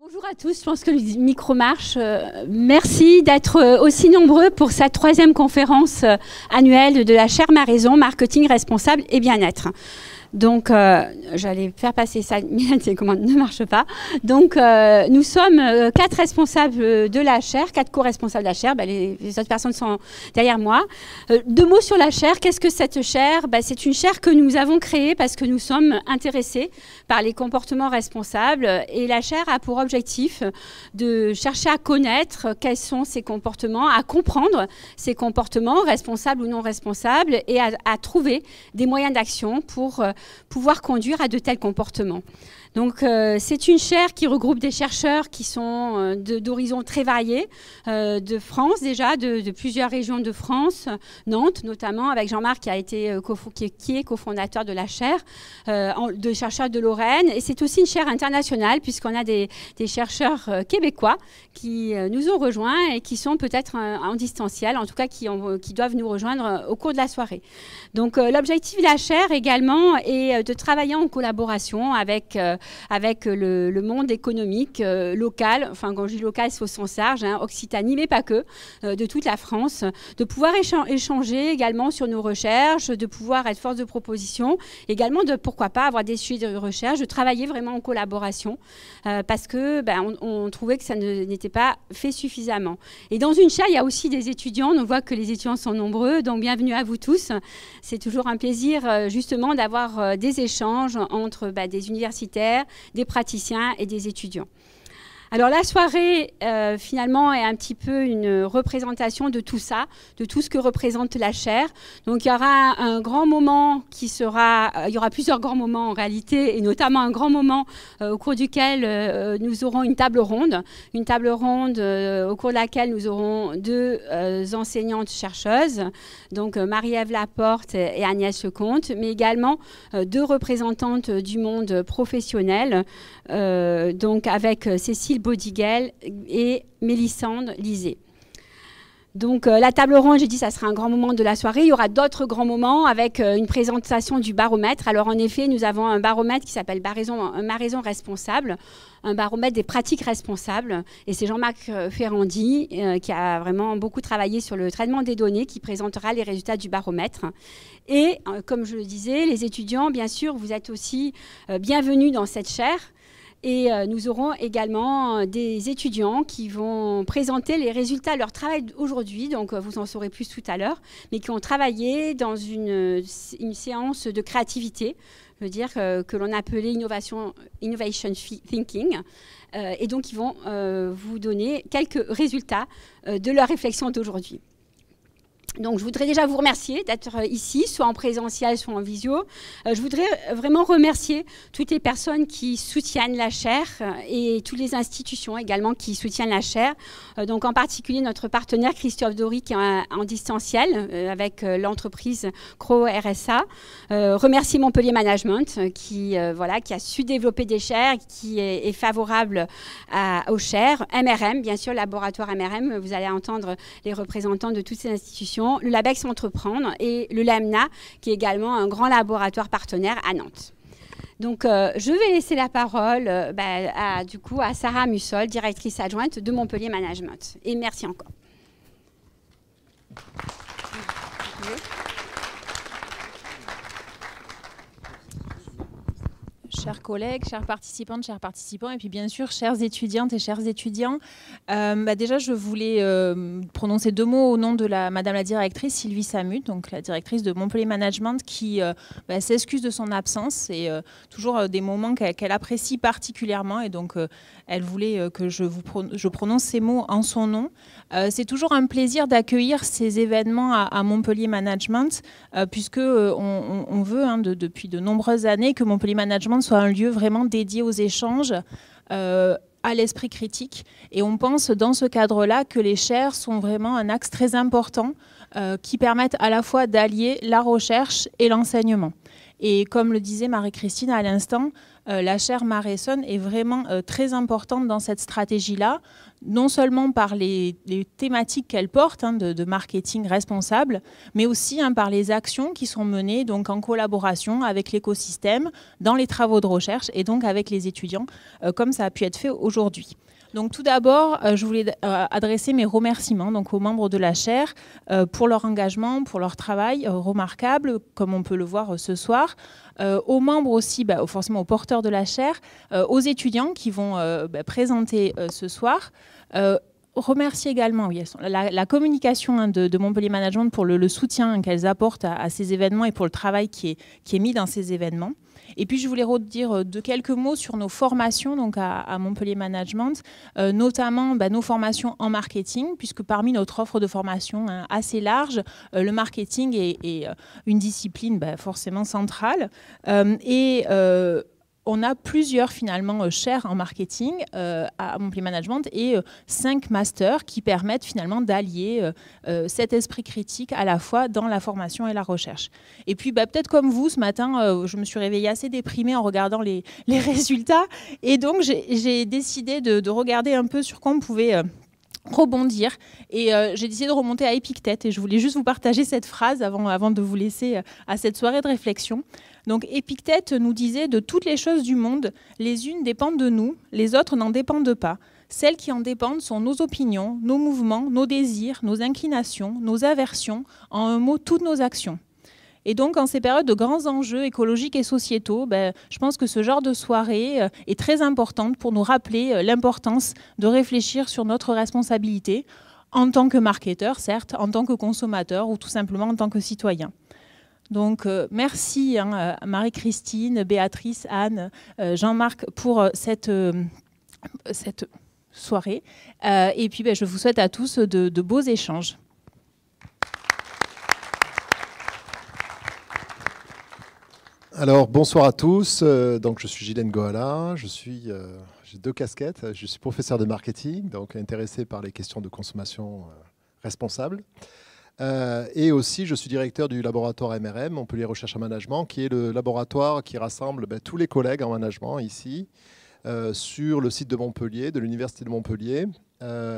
Bonjour à tous, je pense que le micro marche. Merci d'être aussi nombreux pour cette 3e conférence annuelle de la chaire Ma Raison, marketing responsable et bien-être. Donc, j'allais faire passer ça, mais la télécommande ne marche pas. Donc, nous sommes 4 responsables de la chaire, 4 co-responsables de la chaire. Les autres personnes sont derrière moi. 2 mots sur la chaire. Qu'est-ce que cette chaire? C'est une chaire que nous avons créée parce que nous sommes intéressés par les comportements responsables. Et la chaire a pour objectif de chercher à connaître quels sont ces comportements, à comprendre ces comportements, responsables ou non responsables, et à trouver des moyens d'action pour pouvoir conduire à de tels comportements. Donc, c'est une chaire qui regroupe des chercheurs qui sont d'horizons très variés, de France déjà, de plusieurs régions de France, Nantes notamment, avec Jean-Marc qui est cofondateur de la chaire, de chercheurs de Lorraine. Et c'est aussi une chaire internationale puisqu'on a des chercheurs québécois qui nous ont rejoints et qui sont peut-être en distanciel, en tout cas qui doivent nous rejoindre au cours de la soirée. Donc, l'objectif de la chaire également est de travailler en collaboration avec le monde économique local, enfin quand je dis local c'est au sens large, Occitanie mais pas que, de toute la France, de pouvoir échanger également sur nos recherches, de pouvoir être force de proposition, également de pourquoi pas avoir des sujets de recherche, de travailler vraiment en collaboration parce que on trouvait que ça n'était pas fait suffisamment. Et dans une chaire il y a aussi des étudiants, on voit que les étudiants sont nombreux, donc bienvenue à vous tous. C'est toujours un plaisir justement d'avoir des échanges entre des universitaires, des praticiens et des étudiants. Alors la soirée, finalement, est un petit peu une représentation de tout ça, de tout ce que représente la chaire. Donc il y aura un grand moment il y aura plusieurs grands moments en réalité, et notamment un grand moment au cours duquel nous aurons une table ronde au cours de laquelle nous aurons 2 enseignantes chercheuses, donc Marie-Ève Laporte et Agnès Lecomte, mais également 2 représentantes du monde professionnel, donc avec Cécile Bodiguel et Mélissande Lisée. Donc la table ronde, j'ai dit, ça sera un grand moment de la soirée. Il y aura d'autres grands moments avec une présentation du baromètre. Alors en effet, nous avons un baromètre qui s'appelle Ma Raison responsable, un baromètre des pratiques responsables. Et c'est Jean-Marc Ferrandi qui a vraiment beaucoup travaillé sur le traitement des données, qui présentera les résultats du baromètre. Et comme je le disais, les étudiants, bien sûr, vous êtes aussi bienvenus dans cette chaire. Et nous aurons également des étudiants qui vont présenter les résultats de leur travail aujourd'hui, donc vous en saurez plus tout à l'heure, mais qui ont travaillé dans une séance de créativité, je veux dire que l'on appelait Innovation Thinking. Et donc ils vont vous donner quelques résultats de leur réflexion d'aujourd'hui. Donc, je voudrais déjà vous remercier d'être ici, soit en présentiel, soit en visio. Je voudrais vraiment remercier toutes les personnes qui soutiennent la chaire et toutes les institutions également qui soutiennent la chaire. Donc, en particulier, notre partenaire Christophe Dory qui est en distanciel avec l'entreprise Crow RSA. Remercier Montpellier Management qui a su développer des chaires, qui est favorable aux chaires. MRM, bien sûr, laboratoire MRM. Vous allez entendre les représentants de toutes ces institutions. Le Labex Entreprendre et le LAMNA, qui est également un grand laboratoire partenaire à Nantes. Donc, je vais laisser la parole à Sarah Mussol, directrice adjointe de Montpellier Management. Et merci encore. Chers collègues, chères participantes, chers participants, et puis bien sûr, chères étudiantes et chers étudiants, déjà, je voulais prononcer 2 mots au nom de Madame la directrice Sylvie Samut, donc la directrice de Montpellier Management, qui s'excuse de son absence. C'est toujours des moments qu'elle apprécie particulièrement, et donc elle voulait que je prononce ces mots en son nom. C'est toujours un plaisir d'accueillir ces événements à Montpellier Management, puisque on veut depuis de nombreuses années que Montpellier Management soit un lieu vraiment dédié aux échanges, à l'esprit critique. Et on pense dans ce cadre-là que les chaires sont vraiment un axe très important qui permettent à la fois d'allier la recherche et l'enseignement. Et comme le disait Marie-Christine à l'instant, la chaire Maraison est vraiment très importante dans cette stratégie-là, non seulement par les thématiques qu'elle porte de marketing responsable, mais aussi par les actions qui sont menées donc, en collaboration avec l'écosystème, dans les travaux de recherche et donc avec les étudiants, comme ça a pu être fait aujourd'hui. Donc tout d'abord, je voulais adresser mes remerciements donc, aux membres de la chaire pour leur engagement, pour leur travail remarquable, comme on peut le voir ce soir. Aux membres aussi, forcément aux porteurs de la chaire, aux étudiants qui vont présenter ce soir. Remercier également la communication de Montpellier Management pour le soutien qu'elles apportent à ces événements et pour le travail qui est mis dans ces événements. Et puis, je voulais redire quelques mots sur nos formations donc à Montpellier Management, notamment nos formations en marketing, puisque parmi notre offre de formation assez large, le marketing est une discipline forcément centrale. On a plusieurs finalement chaires en marketing à Montpellier Management et 5 masters qui permettent finalement d'allier cet esprit critique à la fois dans la formation et la recherche. Et puis peut-être comme vous, ce matin, je me suis réveillée assez déprimée en regardant les résultats et donc j'ai décidé de regarder un peu sur quoi on pouvait rebondir et j'ai décidé de remonter à Épictète et je voulais juste vous partager cette phrase avant de vous laisser à cette soirée de réflexion. Donc Épictète nous disait: de toutes les choses du monde, les unes dépendent de nous, les autres n'en dépendent pas. Celles qui en dépendent sont nos opinions, nos mouvements, nos désirs, nos inclinations, nos aversions, en un mot, toutes nos actions. Et donc, en ces périodes de grands enjeux écologiques et sociétaux, je pense que ce genre de soirée est très importante pour nous rappeler l'importance de réfléchir sur notre responsabilité en tant que marketeur, certes, en tant que consommateur ou tout simplement en tant que citoyen. Donc, merci Marie-Christine, Béatrice, Anne, Jean-Marc pour cette soirée. Et puis, je vous souhaite à tous de beaux échanges. Alors, bonsoir à tous. Donc, je suis Gilles Ngoala. J'ai 2 casquettes. Je suis professeur de marketing, donc intéressé par les questions de consommation responsable. Et aussi, je suis directeur du laboratoire MRM, Montpellier Recherche en Management, qui est le laboratoire qui rassemble tous les collègues en management ici, sur le site de Montpellier, de l'Université de Montpellier,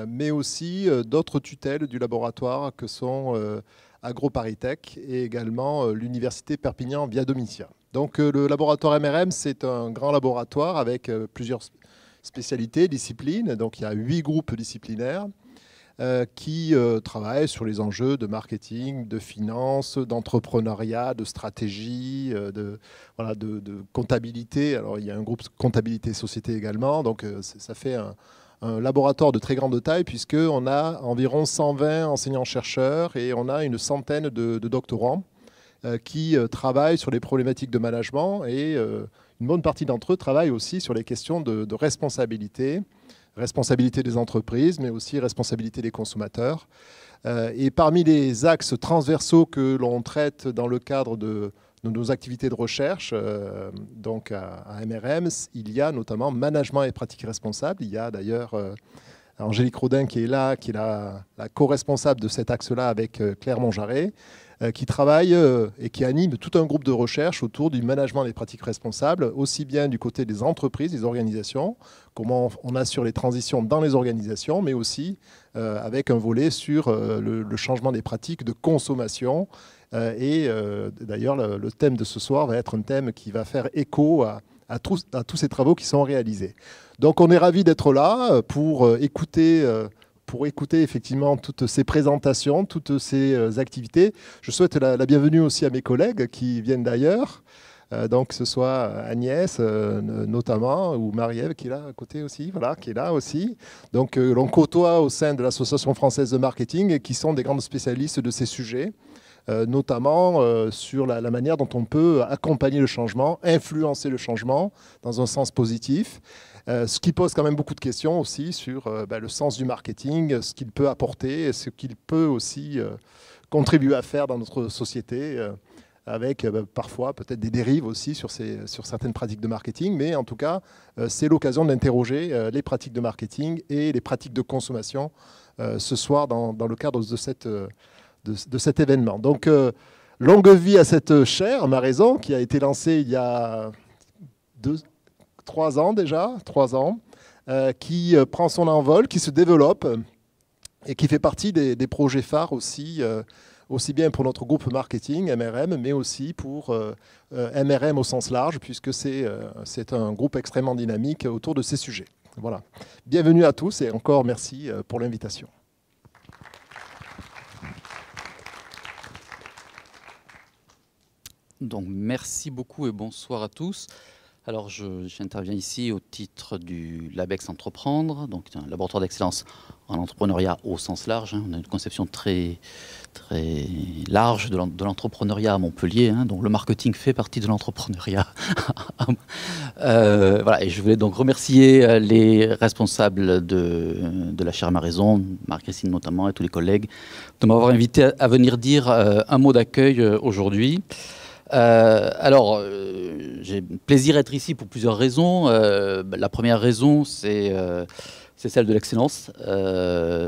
mais aussi d'autres tutelles du laboratoire que sont AgroParisTech et également l'Université Perpignan via Domitia. Donc le laboratoire MRM, c'est un grand laboratoire avec plusieurs spécialités, disciplines. Donc il y a 8 groupes disciplinaires qui travaillent sur les enjeux de marketing, de finance, d'entrepreneuriat, de stratégie, de comptabilité. Alors il y a un groupe comptabilité société également, donc ça fait un laboratoire de très grande taille puisqu'on a environ 120 enseignants-chercheurs et on a une centaine de doctorants qui travaillent sur les problématiques de management et une bonne partie d'entre eux travaillent aussi sur les questions de responsabilité des entreprises, mais aussi responsabilité des consommateurs. Et parmi les axes transversaux que l'on traite dans le cadre de nos activités de recherche, donc à MRM, il y a notamment management et pratiques responsables. Il y a d'ailleurs Angélique Rodin qui est là, qui est la co-responsable de cet axe-là avec Claire Monjaret, qui travaille et qui anime tout un groupe de recherche autour du management des pratiques responsables, aussi bien du côté des entreprises, des organisations, comment on assure les transitions dans les organisations, mais aussi avec un volet sur le changement des pratiques de consommation. Et d'ailleurs, le thème de ce soir va être un thème qui va faire écho à tous ces travaux qui sont réalisés. Donc on est ravis d'être là pour écouter effectivement toutes ces présentations, toutes ces activités. Je souhaite la bienvenue aussi à mes collègues qui viennent d'ailleurs, donc que ce soit Agnès notamment, ou Marie-Ève qui est là à côté aussi, voilà, qui est là aussi. Donc l'on côtoie au sein de l'Association française de marketing et qui sont des grandes spécialistes de ces sujets. Notamment sur la manière dont on peut accompagner le changement, influencer le changement dans un sens positif, ce qui pose quand même beaucoup de questions aussi sur le sens du marketing, ce qu'il peut apporter, ce qu'il peut aussi contribuer à faire dans notre société, avec parfois peut-être des dérives aussi sur certaines pratiques de marketing, mais en tout cas, c'est l'occasion d'interroger les pratiques de marketing et les pratiques de consommation ce soir dans le cadre de cet événement. Donc, longue vie à cette chaire Maraison qui a été lancée il y a donc 3 ans déjà, 3 ans, qui prend son envol, qui se développe et qui fait partie des projets phares aussi, aussi bien pour notre groupe marketing, MRM, mais aussi pour MRM au sens large, puisque c'est un groupe extrêmement dynamique autour de ces sujets. Voilà. Bienvenue à tous et encore merci pour l'invitation. Donc, merci beaucoup et bonsoir à tous. Alors, j'interviens ici au titre du LabEx Entreprendre, donc un laboratoire d'excellence en entrepreneuriat au sens large. On a une conception très, très large de l'entrepreneuriat à Montpellier, donc le marketing fait partie de l'entrepreneuriat. Voilà, et je voulais donc remercier les responsables de la chaire Ma Raison, Marie-Christine notamment, et tous les collègues, de m'avoir invité à venir dire un mot d'accueil aujourd'hui. Alors, j'ai plaisir à être ici pour plusieurs raisons. La première raison, c'est celle de l'excellence.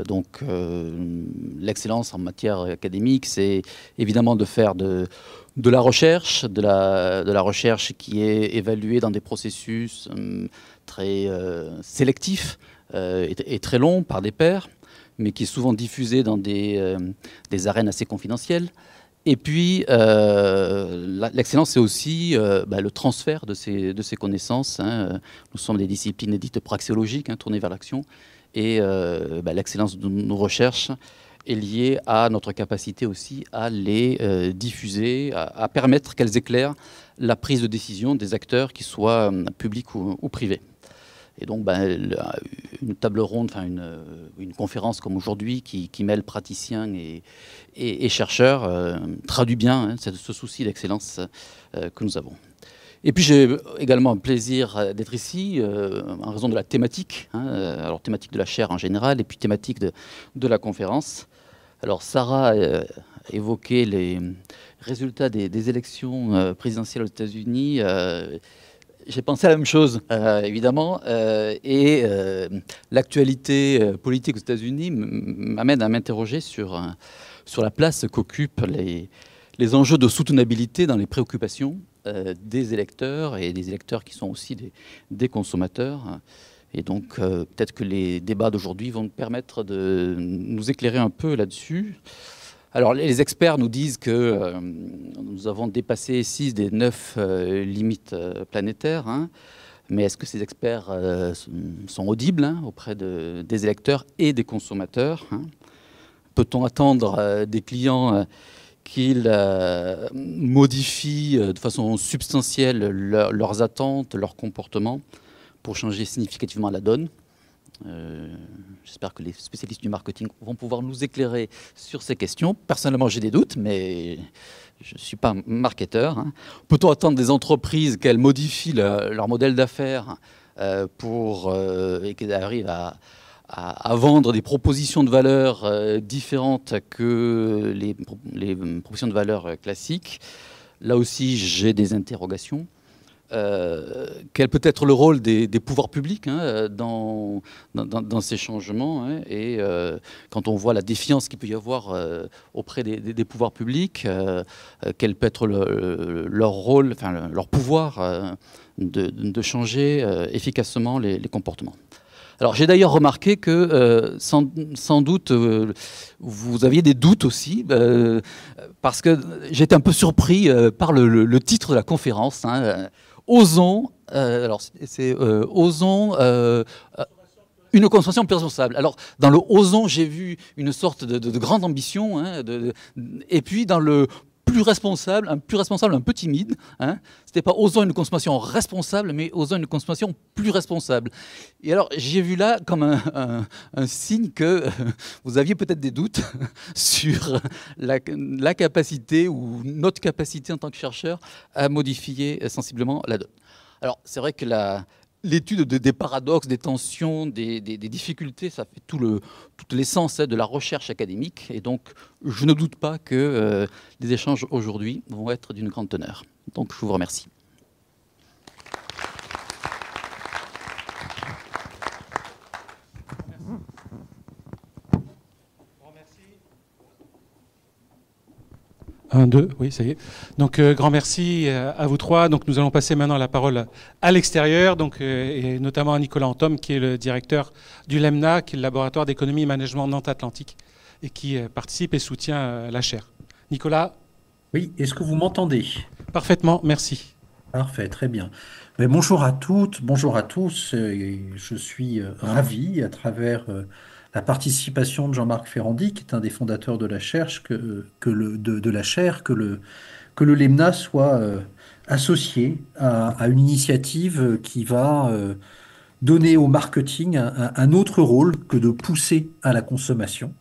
Donc, l'excellence en matière académique, c'est évidemment de faire de la recherche, de la recherche qui est évaluée dans des processus très sélectifs et très longs par des pairs, mais qui est souvent diffusée dans des arènes assez confidentielles. Et puis, l'excellence, c'est aussi le transfert de ces connaissances. Nous sommes des disciplines dites praxéologiques, tournées vers l'action. Et l'excellence de nos recherches est liée à notre capacité aussi à les diffuser, à permettre qu'elles éclairent la prise de décision des acteurs, qu'ils soient publics ou privés. Et donc, une table ronde, une conférence comme aujourd'hui qui mêle praticiens et chercheurs traduit bien ce souci d'excellence que nous avons. Et puis, j'ai également un plaisir d'être ici en raison de la thématique, alors thématique de la chaire en général et puis thématique de la conférence. Alors, Sarah a évoqué les résultats des élections présidentielles aux États-Unis. J'ai pensé à la même chose, évidemment, et l'actualité politique aux États-Unis m'amène à m'interroger sur la place qu'occupent les enjeux de soutenabilité dans les préoccupations des électeurs, et des électeurs qui sont aussi des consommateurs. Et donc, peut-être que les débats d'aujourd'hui vont nous permettre de nous éclairer un peu là-dessus. Alors, les experts nous disent que nous avons dépassé 6 des 9 limites planétaires. Mais est-ce que ces experts sont audibles auprès des électeurs et des consommateurs? Peut-on attendre des clients qu'ils modifient de façon substantielle leurs attentes, leurs comportements pour changer significativement la donne? J'espère que les spécialistes du marketing vont pouvoir nous éclairer sur ces questions. Personnellement, j'ai des doutes, mais je ne suis pas marketeur. Peut-on attendre des entreprises qu'elles modifient leur modèle d'affaires et qu'elles arrivent à vendre des propositions de valeur différentes que les propositions de valeur classiques? Là aussi, j'ai des interrogations. Quel peut être le rôle des pouvoirs publics dans ces changements, et quand on voit la défiance qu'il peut y avoir auprès des pouvoirs publics, quel peut être leur rôle, leur pouvoir de changer efficacement les comportements. Alors, j'ai d'ailleurs remarqué que, sans doute, vous aviez des doutes aussi, parce que j'étais un peu surpris par le titre de la conférence. Osons, alors c'est osons une consommation plus responsable. Alors, dans le osons, j'ai vu une sorte de grande ambition, et puis dans le plus responsable, un peu timide. C'était pas osons une consommation responsable, mais osons une consommation plus responsable. Et alors, j'ai vu là comme un signe que vous aviez peut-être des doutes sur la capacité ou notre capacité en tant que chercheur à modifier sensiblement la donne. Alors, c'est vrai que l'étude des paradoxes, des tensions, des difficultés, ça fait tout l'essence de la recherche académique. Et donc, je ne doute pas que les échanges aujourd'hui vont être d'une grande teneur. Donc, je vous remercie. Un, deux, oui, ça y est. Donc, grand merci à vous trois. Donc, nous allons passer maintenant la parole à l'extérieur, donc, et notamment à Nicolas Anthomme, qui est le directeur du LEMNA, qui est le laboratoire d'économie et management Nantes-Atlantique, et qui participe et soutient la chaire. Nicolas? Oui, est-ce que vous m'entendez? Parfaitement, merci. Parfait, très bien. Mais bonjour à toutes, bonjour à tous. Je suis ravi à travers la participation de Jean-Marc Ferrandi, qui est un des fondateurs de la chaire, de la chaire, que le LEMNA soit associé à une initiative qui va donner au marketing un autre rôle que de pousser à la consommation.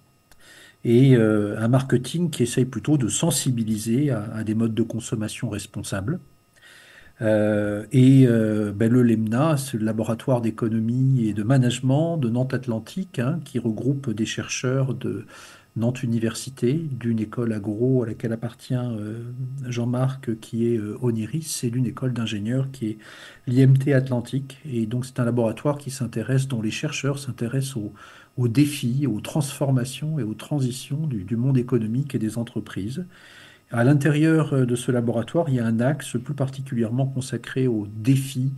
Et un marketing qui essaye plutôt de sensibiliser à des modes de consommation responsables. Le LEMNA, c'est le laboratoire d'économie et de management de Nantes-Atlantique, hein, qui regroupe des chercheurs de Nantes Université, d'une école agro à laquelle appartient Jean-Marc, qui est Oniris, et d'une école d'ingénieurs qui est l'IMT Atlantique. Et donc c'est un laboratoire dont les chercheurs s'intéressent aux défis, aux transformations et aux transitions du monde économique et des entreprises. À l'intérieur de ce laboratoire, il y a un axe plus particulièrement consacré aux défis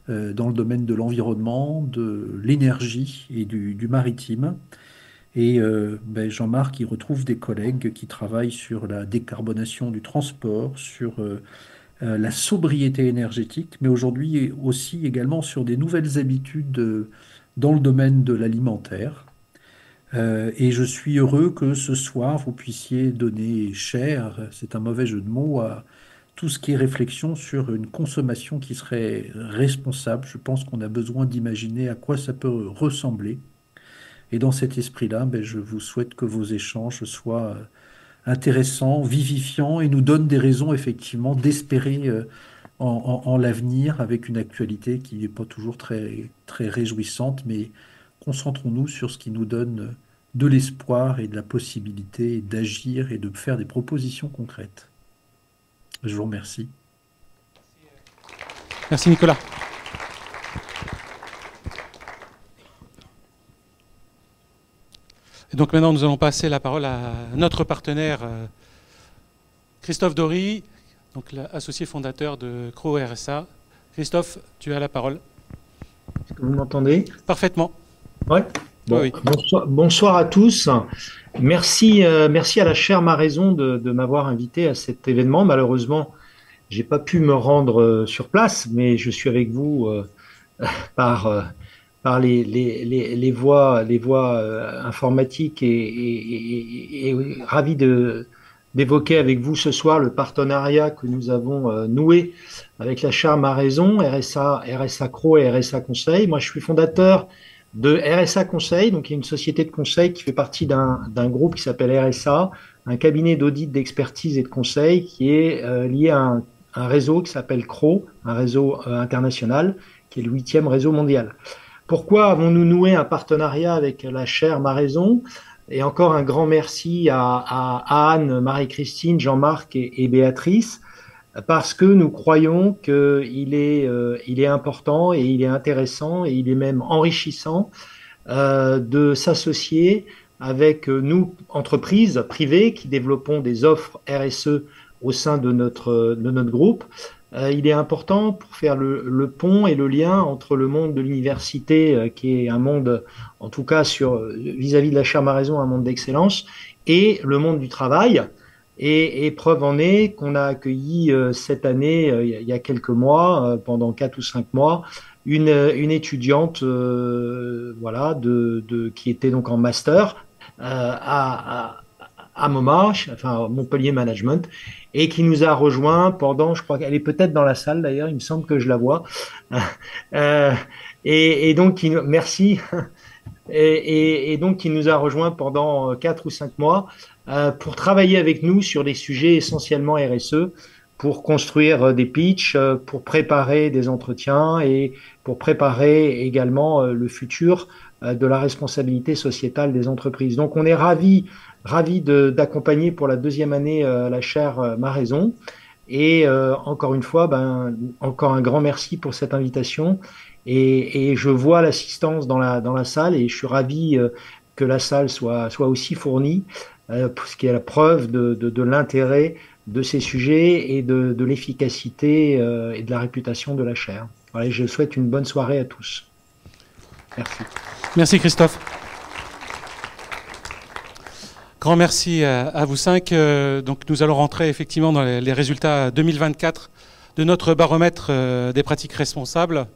dans le domaine de l'environnement, de l'énergie et du maritime. Et Jean-Marc y retrouve des collègues qui travaillent sur la décarbonation du transport, sur la sobriété énergétique, mais aujourd'hui aussi également sur des nouvelles habitudes dans le domaine de l'alimentaire. Et je suis heureux que ce soir, vous puissiez donner chair, c'est un mauvais jeu de mots, à tout ce qui est réflexion sur une consommation qui serait responsable. Je pense qu'on a besoin d'imaginer à quoi ça peut ressembler. Et dans cet esprit-là, je vous souhaite que vos échanges soient intéressants, vivifiants et nous donnent des raisons effectivement d'espérer en l'avenir avec une actualité qui n'est pas toujours très, très réjouissante, mais concentrons-nous sur ce qui nous donne de l'espoir et de la possibilité d'agir et de faire des propositions concrètes. Je vous remercie. Merci Nicolas. Et donc maintenant, nous allons passer la parole à notre partenaire Christophe Dory, donc associé fondateur de Crow RSA. Christophe, tu as la parole. Est-ce que vous m'entendez? Parfaitement. Ouais. Bon, oui. Bonsoir à tous. Merci à la chaire Ma Raison de m'avoir invité à cet événement. Malheureusement, j'ai pas pu me rendre sur place, mais je suis avec vous par les voies informatiques et ravi d'évoquer avec vous ce soir le partenariat que nous avons noué avec la chaire Ma Raison, RSA Crow et RSA Conseil. Moi, je suis fondateur de RSA Conseil, donc il y a une société de conseil qui fait partie d'un groupe qui s'appelle RSA, un cabinet d'audit, d'expertise et de conseil qui est lié à un réseau qui s'appelle Crow, un réseau international qui est le 8e réseau mondial. Pourquoi avons-nous noué un partenariat avec la chaire Ma Raison? Et encore un grand merci à Anne, Marie-Christine, Jean-Marc et Béatrice, parce que nous croyons qu'il est important et il est intéressant et il est même enrichissant de s'associer avec nous, entreprises privées, qui développons des offres RSE au sein de notre groupe. Il est important pour faire le pont et le lien entre le monde de l'université, qui est un monde, en tout cas vis-à-vis de la chaire Ma Raison, un monde d'excellence, et le monde du travail. Et preuve en est qu'on a accueilli cette année, il y a quelques mois, pendant 4 ou 5 mois, une étudiante qui était donc en master à MoMA, enfin Montpellier Management, et qui nous a rejoint pendant, je crois qu'elle est peut-être dans la salle d'ailleurs, il me semble que je la vois, et donc merci, et donc qui nous a rejoint pendant 4 ou 5 mois pour travailler avec nous sur des sujets essentiellement RSE, pour construire des pitchs, pour préparer des entretiens et pour préparer également le futur de la responsabilité sociétale des entreprises. Donc on est ravis d'accompagner pour la 2e année la chaire Ma Raison. Et encore une fois, encore un grand merci pour cette invitation. Et je vois l'assistance dans la salle et je suis ravi que la salle soit aussi fournie, ce qui est la preuve de l'intérêt de ces sujets et de l'efficacité et de la réputation de la chaire. Voilà, je souhaite une bonne soirée à tous. Merci. Merci Christophe. Grand merci à vous cinq. Donc nous allons rentrer effectivement dans les résultats 2024 de notre baromètre des pratiques responsables.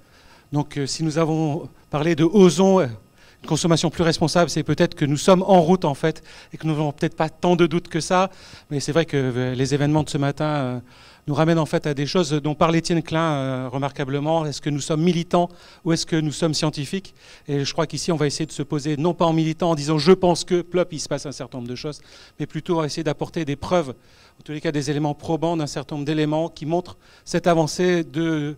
Donc si nous avons parlé de osons, une consommation plus responsable, c'est peut-être que nous sommes en route en fait et que nous n'avons peut-être pas tant de doutes que ça. Mais c'est vrai que les événements de ce matin nous ramènent en fait à des choses dont parlait Étienne Klein remarquablement. Est-ce que nous sommes militants ou est-ce que nous sommes scientifiques? Et je crois qu'ici on va essayer de se poser non pas en militant en disant je pense que, plop, il se passe un certain nombre de choses, mais plutôt essayer d'apporter des preuves, en tous les cas des éléments probants d'un certain nombre d'éléments qui montrent cette avancée de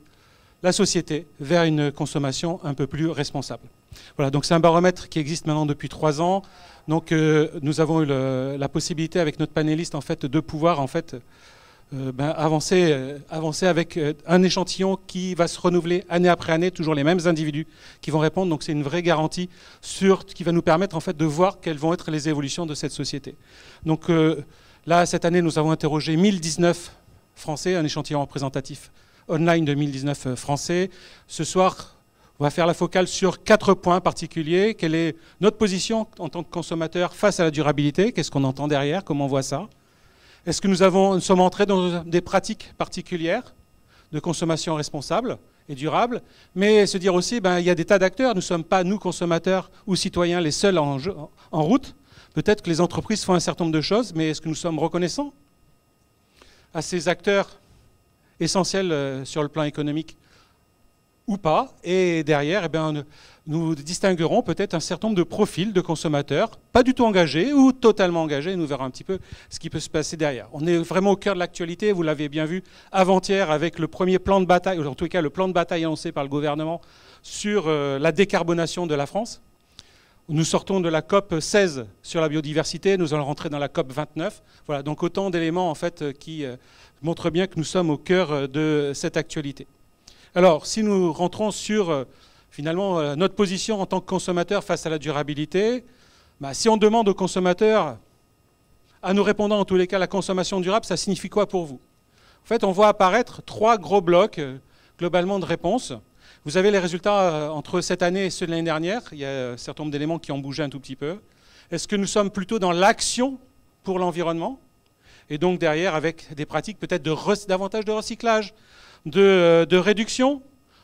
la société vers une consommation un peu plus responsable. Voilà, donc c'est un baromètre qui existe maintenant depuis 3 ans. Donc nous avons eu la possibilité avec notre panéliste en fait de pouvoir en fait avancer avec un échantillon qui va se renouveler année après année, toujours les mêmes individus qui vont répondre. Donc c'est une vraie garantie qui va nous permettre en fait de voir quelles vont être les évolutions de cette société. Donc là, cette année, nous avons interrogé 1019 Français, un échantillon représentatif online de 1019 Français. Ce soir, on va faire la focale sur 4 points particuliers. Quelle est notre position en tant que consommateur face à la durabilité? Qu'est-ce qu'on entend derrière? Comment on voit ça? Est-ce que nous sommes entrés dans des pratiques particulières de consommation responsable et durable? Mais se dire aussi, il y a des tas d'acteurs. Nous ne sommes pas, nous, consommateurs ou citoyens, les seuls en route. Peut-être que les entreprises font un certain nombre de choses, mais est-ce que nous sommes reconnaissants à ces acteurs essentiels sur le plan économique ou pas? Et derrière, nous distinguerons peut-être un certain nombre de profils de consommateurs, pas du tout engagés ou totalement engagés, et nous verrons un petit peu ce qui peut se passer derrière. On est vraiment au cœur de l'actualité, vous l'avez bien vu avant-hier avec le premier plan de bataille, ou en tout cas le plan de bataille annoncé par le gouvernement sur la décarbonation de la France. Nous sortons de la COP 16 sur la biodiversité, nous allons rentrer dans la COP 29. Voilà, donc autant d'éléments en fait qui montrent bien que nous sommes au cœur de cette actualité. Alors, si nous rentrons sur finalement notre position en tant que consommateur face à la durabilité, si on demande aux consommateurs, à nous répondant en tous les cas, la consommation durable, ça signifie quoi pour vous? En fait, on voit apparaître 3 gros blocs globalement de réponses. Vous avez les résultats entre cette année et ceux de l'année dernière. Il y a un certain nombre d'éléments qui ont bougé un tout petit peu. Est-ce que nous sommes plutôt dans l'action pour l'environnement? Et donc derrière, avec des pratiques peut-être davantage de recyclage, de réduction,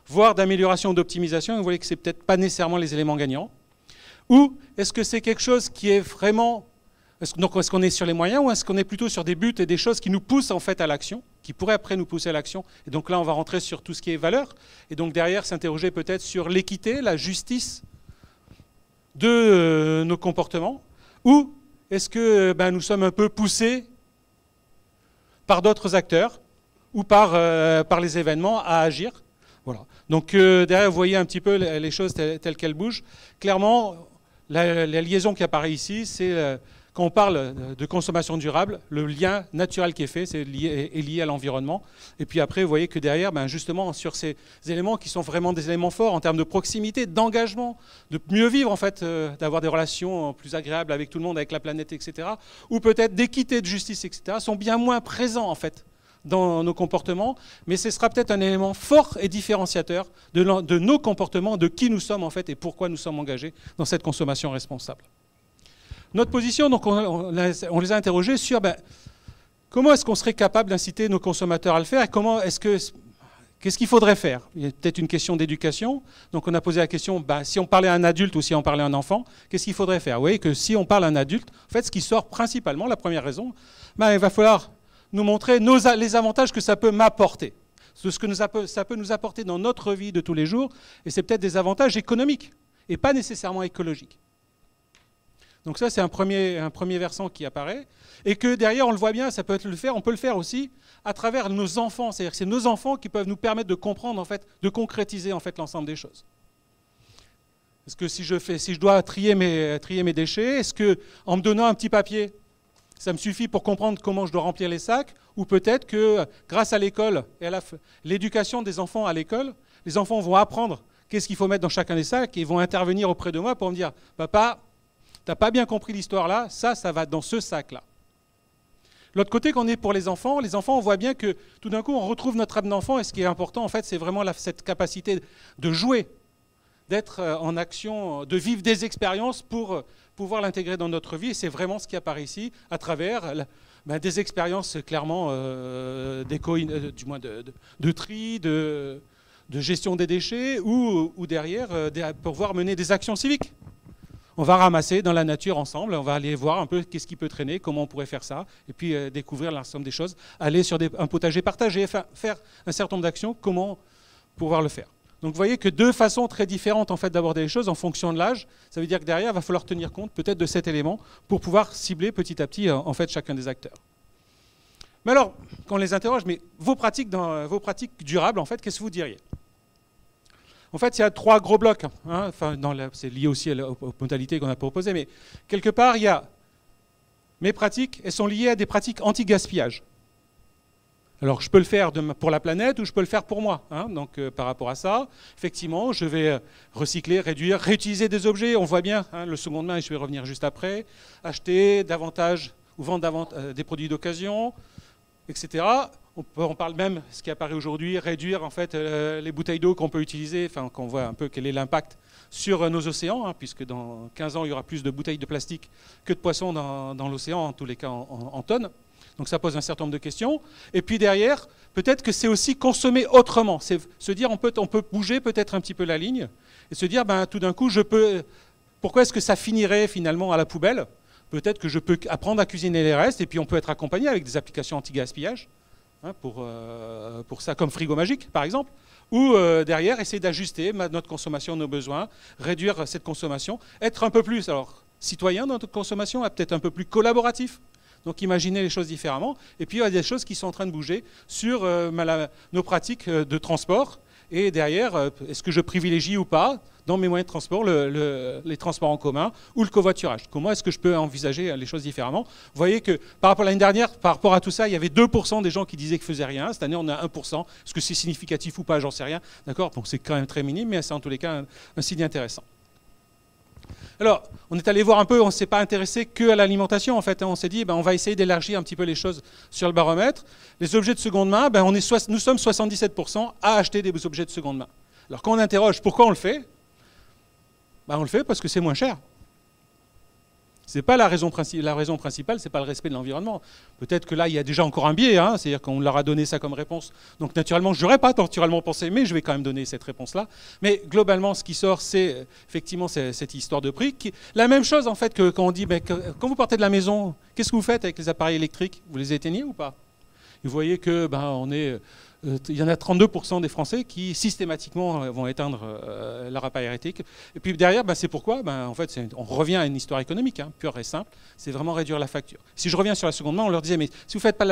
voire d'amélioration, d'optimisation. Vous voyez que ce n'est peut-être pas nécessairement les éléments gagnants. Ou est-ce que c'est quelque chose qui est vraiment... Est-ce qu'on est sur les moyens ou est-ce qu'on est plutôt sur des buts et des choses qui nous poussent en fait à l'action, qui pourraient après nous pousser à l'action? Et donc là, on va rentrer sur tout ce qui est valeur. Et donc derrière, s'interroger peut-être sur l'équité, la justice de nos comportements. Ou est-ce que nous sommes un peu poussés par d'autres acteurs ou par les événements à agir? Voilà. Donc derrière, vous voyez un petit peu les choses telles qu'elles bougent. Clairement, la liaison qui apparaît ici, c'est... Quand on parle de consommation durable, le lien naturel qui est fait est lié à l'environnement. Et puis après, vous voyez que derrière, justement, sur ces éléments qui sont vraiment des éléments forts en termes de proximité, d'engagement, de mieux vivre, en fait, d'avoir des relations plus agréables avec tout le monde, avec la planète, etc., ou peut-être d'équité, de justice, etc., sont bien moins présents, en fait, dans nos comportements. Mais ce sera peut-être un élément fort et différenciateur de nos comportements, de qui nous sommes, en fait, et pourquoi nous sommes engagés dans cette consommation responsable. Notre position, donc on les a interrogés sur comment est-ce qu'on serait capable d'inciter nos consommateurs à le faire et qu'est-ce qu'il faudrait faire? Il y a peut-être une question d'éducation. Donc on a posé la question, si on parlait à un adulte ou si on parlait à un enfant, qu'est-ce qu'il faudrait faire? Vous voyez que si on parle à un adulte, en fait, ce qui sort principalement, la première raison, il va falloir nous montrer les avantages que ça peut m'apporter. Ce que ça peut nous apporter dans notre vie de tous les jours, et c'est peut-être des avantages économiques et pas nécessairement écologiques. Donc ça, c'est un premier versant qui apparaît. Et que derrière, on le voit bien, on peut le faire aussi à travers nos enfants. C'est-à-dire que c'est nos enfants qui peuvent nous permettre de comprendre, en fait, de concrétiser en fait, l'ensemble des choses. Est-ce que si je dois trier mes déchets, est-ce qu'en me donnant un petit papier, ça me suffit pour comprendre comment je dois remplir les sacs? Ou peut-être que grâce à l'école et à l'éducation des enfants à l'école, les enfants vont apprendre qu'est-ce qu'il faut mettre dans chacun des sacs et ils vont intervenir auprès de moi pour me dire « Papa, t'as pas bien compris l'histoire là, ça va dans ce sac-là. » L'autre côté, quand on est pour les enfants, on voit bien que tout d'un coup, on retrouve notre âme d'enfant. Et ce qui est important, en fait, c'est vraiment cette capacité de jouer, d'être en action, de vivre des expériences pour pouvoir l'intégrer dans notre vie. Et c'est vraiment ce qui apparaît ici, à travers des expériences clairement du moins de tri, de gestion des déchets, ou derrière, pouvoir mener des actions civiques. On va ramasser dans la nature ensemble, on va aller voir un peu qu'est-ce qui peut traîner, comment on pourrait faire ça, et puis découvrir l'ensemble des choses, aller sur un potager partagé, faire un certain nombre d'actions, comment pouvoir le faire. Donc vous voyez que deux façons très différentes en fait, d'aborder les choses en fonction de l'âge. Ça veut dire que derrière, il va falloir tenir compte peut-être de cet élément pour pouvoir cibler petit à petit en fait, chacun des acteurs. Mais alors, quand on les interroge, mais vos pratiques durables, en fait, qu'est-ce que vous diriez ? En fait, il y a 3 gros blocs. Hein, c'est lié aussi aux modalités qu'on a proposées, mais quelque part, il y a mes pratiques, elles sont liées à des pratiques anti-gaspillage. Alors, je peux le faire pour la planète ou je peux le faire pour moi. Hein, donc, par rapport à ça, effectivement, je vais recycler, réduire, réutiliser des objets. On voit bien le seconde main, et je vais revenir juste après. Acheter davantage ou vendre des produits d'occasion, etc. On parle même, ce qui apparaît aujourd'hui, réduire en fait les bouteilles d'eau qu'on peut utiliser, enfin qu'on voit un peu quel est l'impact sur nos océans, hein, puisque dans 15 ans, il y aura plus de bouteilles de plastique que de poissons dans l'océan, en tous les cas en tonnes. Donc ça pose un certain nombre de questions. Et puis derrière, peut-être que c'est aussi consommer autrement. C'est se dire, on peut bouger peut-être un petit peu la ligne, et se dire, tout d'un coup, pourquoi est-ce que ça finirait finalement à la poubelle ? Peut-être que je peux apprendre à cuisiner les restes, et puis on peut être accompagné avec des applications anti-gaspillage, pour ça, comme Frigo Magique, par exemple, ou derrière, essayer d'ajuster notre consommation, nos besoins, réduire cette consommation, être un peu plus citoyen dans notre consommation, peut-être un peu plus collaboratif. Donc imaginer les choses différemment. Et puis il y a des choses qui sont en train de bouger sur nos pratiques de transport. Et derrière, est-ce que je privilégie ou pas, dans mes moyens de transport, les transports en commun ou le covoiturage? Comment est-ce que je peux envisager les choses différemment? Vous voyez que par rapport à l'année dernière, par rapport à tout ça, il y avait 2% des gens qui disaient qu'ils ne faisaient rien. Cette année, on a 1%. Est-ce que c'est significatif ou pas? J'en sais rien. D'accord? Bon, c'est quand même très minime, mais c'est en tous les cas un signe intéressant. Alors, on est allé voir un peu, on ne s'est pas intéressé que à l'alimentation en fait. On s'est dit, on va essayer d'élargir un petit peu les choses sur le baromètre. Les objets de seconde main, nous sommes 77% à acheter des objets de seconde main. Alors quand on interroge pourquoi on le fait, on le fait parce que c'est moins cher. Ce n'est pas la raison principale, ce n'est pas le respect de l'environnement. Peut-être que là, il y a déjà encore un biais, c'est-à-dire qu'on leur a donné ça comme réponse. Donc naturellement, je n'aurais pas naturellement pensé, mais je vais quand même donner cette réponse-là. Mais globalement, ce qui sort, c'est effectivement cette histoire de prix. La même chose, en fait, que quand on dit, quand vous partez de la maison, qu'est-ce que vous faites avec les appareils électriques? Vous les éteignez ou pas? Vous voyez que il y en a 32% des Français qui systématiquement vont éteindre leur appareil électrique. Et puis derrière, c'est pourquoi en fait, on revient à une histoire économique, pure et simple. C'est vraiment réduire la facture. Si je reviens sur la seconde main, on leur disait, mais si vous ne faites pas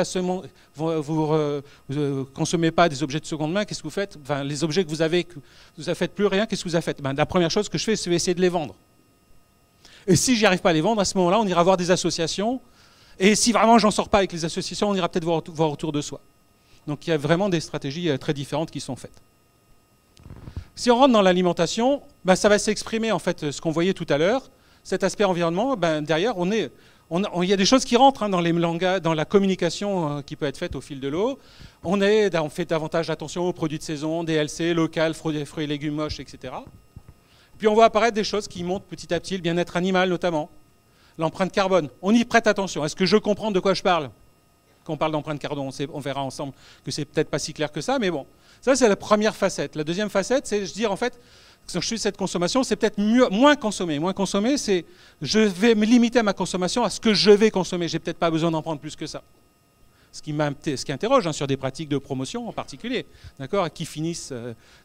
vous consommez pas des objets de seconde main, qu'est-ce que vous faites? Les objets que vous avez, vous ne faites plus rien, qu'est-ce que vous avez fait? La première chose que je fais, c'est essayer de les vendre. Et si j'y arrive pas à les vendre, à ce moment-là, on ira voir des associations. Et si vraiment j'en sors pas avec les associations, on ira peut-être voir autour de soi. Donc il y a vraiment des stratégies très différentes qui sont faites. Si on rentre dans l'alimentation, ça va s'exprimer en fait ce qu'on voyait tout à l'heure, cet aspect environnement. Derrière, il y a des choses qui rentrent dans la communication qui peut être faite au fil de l'eau. On fait davantage attention aux produits de saison, DLC, local, fruits et légumes moches, etc. Puis on voit apparaître des choses qui montrent petit à petit le bien-être animal notamment, l'empreinte carbone. On y prête attention. Est-ce que je comprends de quoi je parle? Quand on parle d'empreinte carbone, on verra ensemble que c'est peut-être pas si clair que ça, mais bon. Ça, c'est la première facette. La deuxième facette, c'est de dire, en fait, quand je fais cette consommation, c'est peut-être moins consommer. Moins consommer, c'est je vais me limiter à ma consommation, à ce que je vais consommer. J'ai peut-être pas besoin d'en prendre plus que ça. Ce qui interroge sur des pratiques de promotion en particulier, d'accord, qui finissent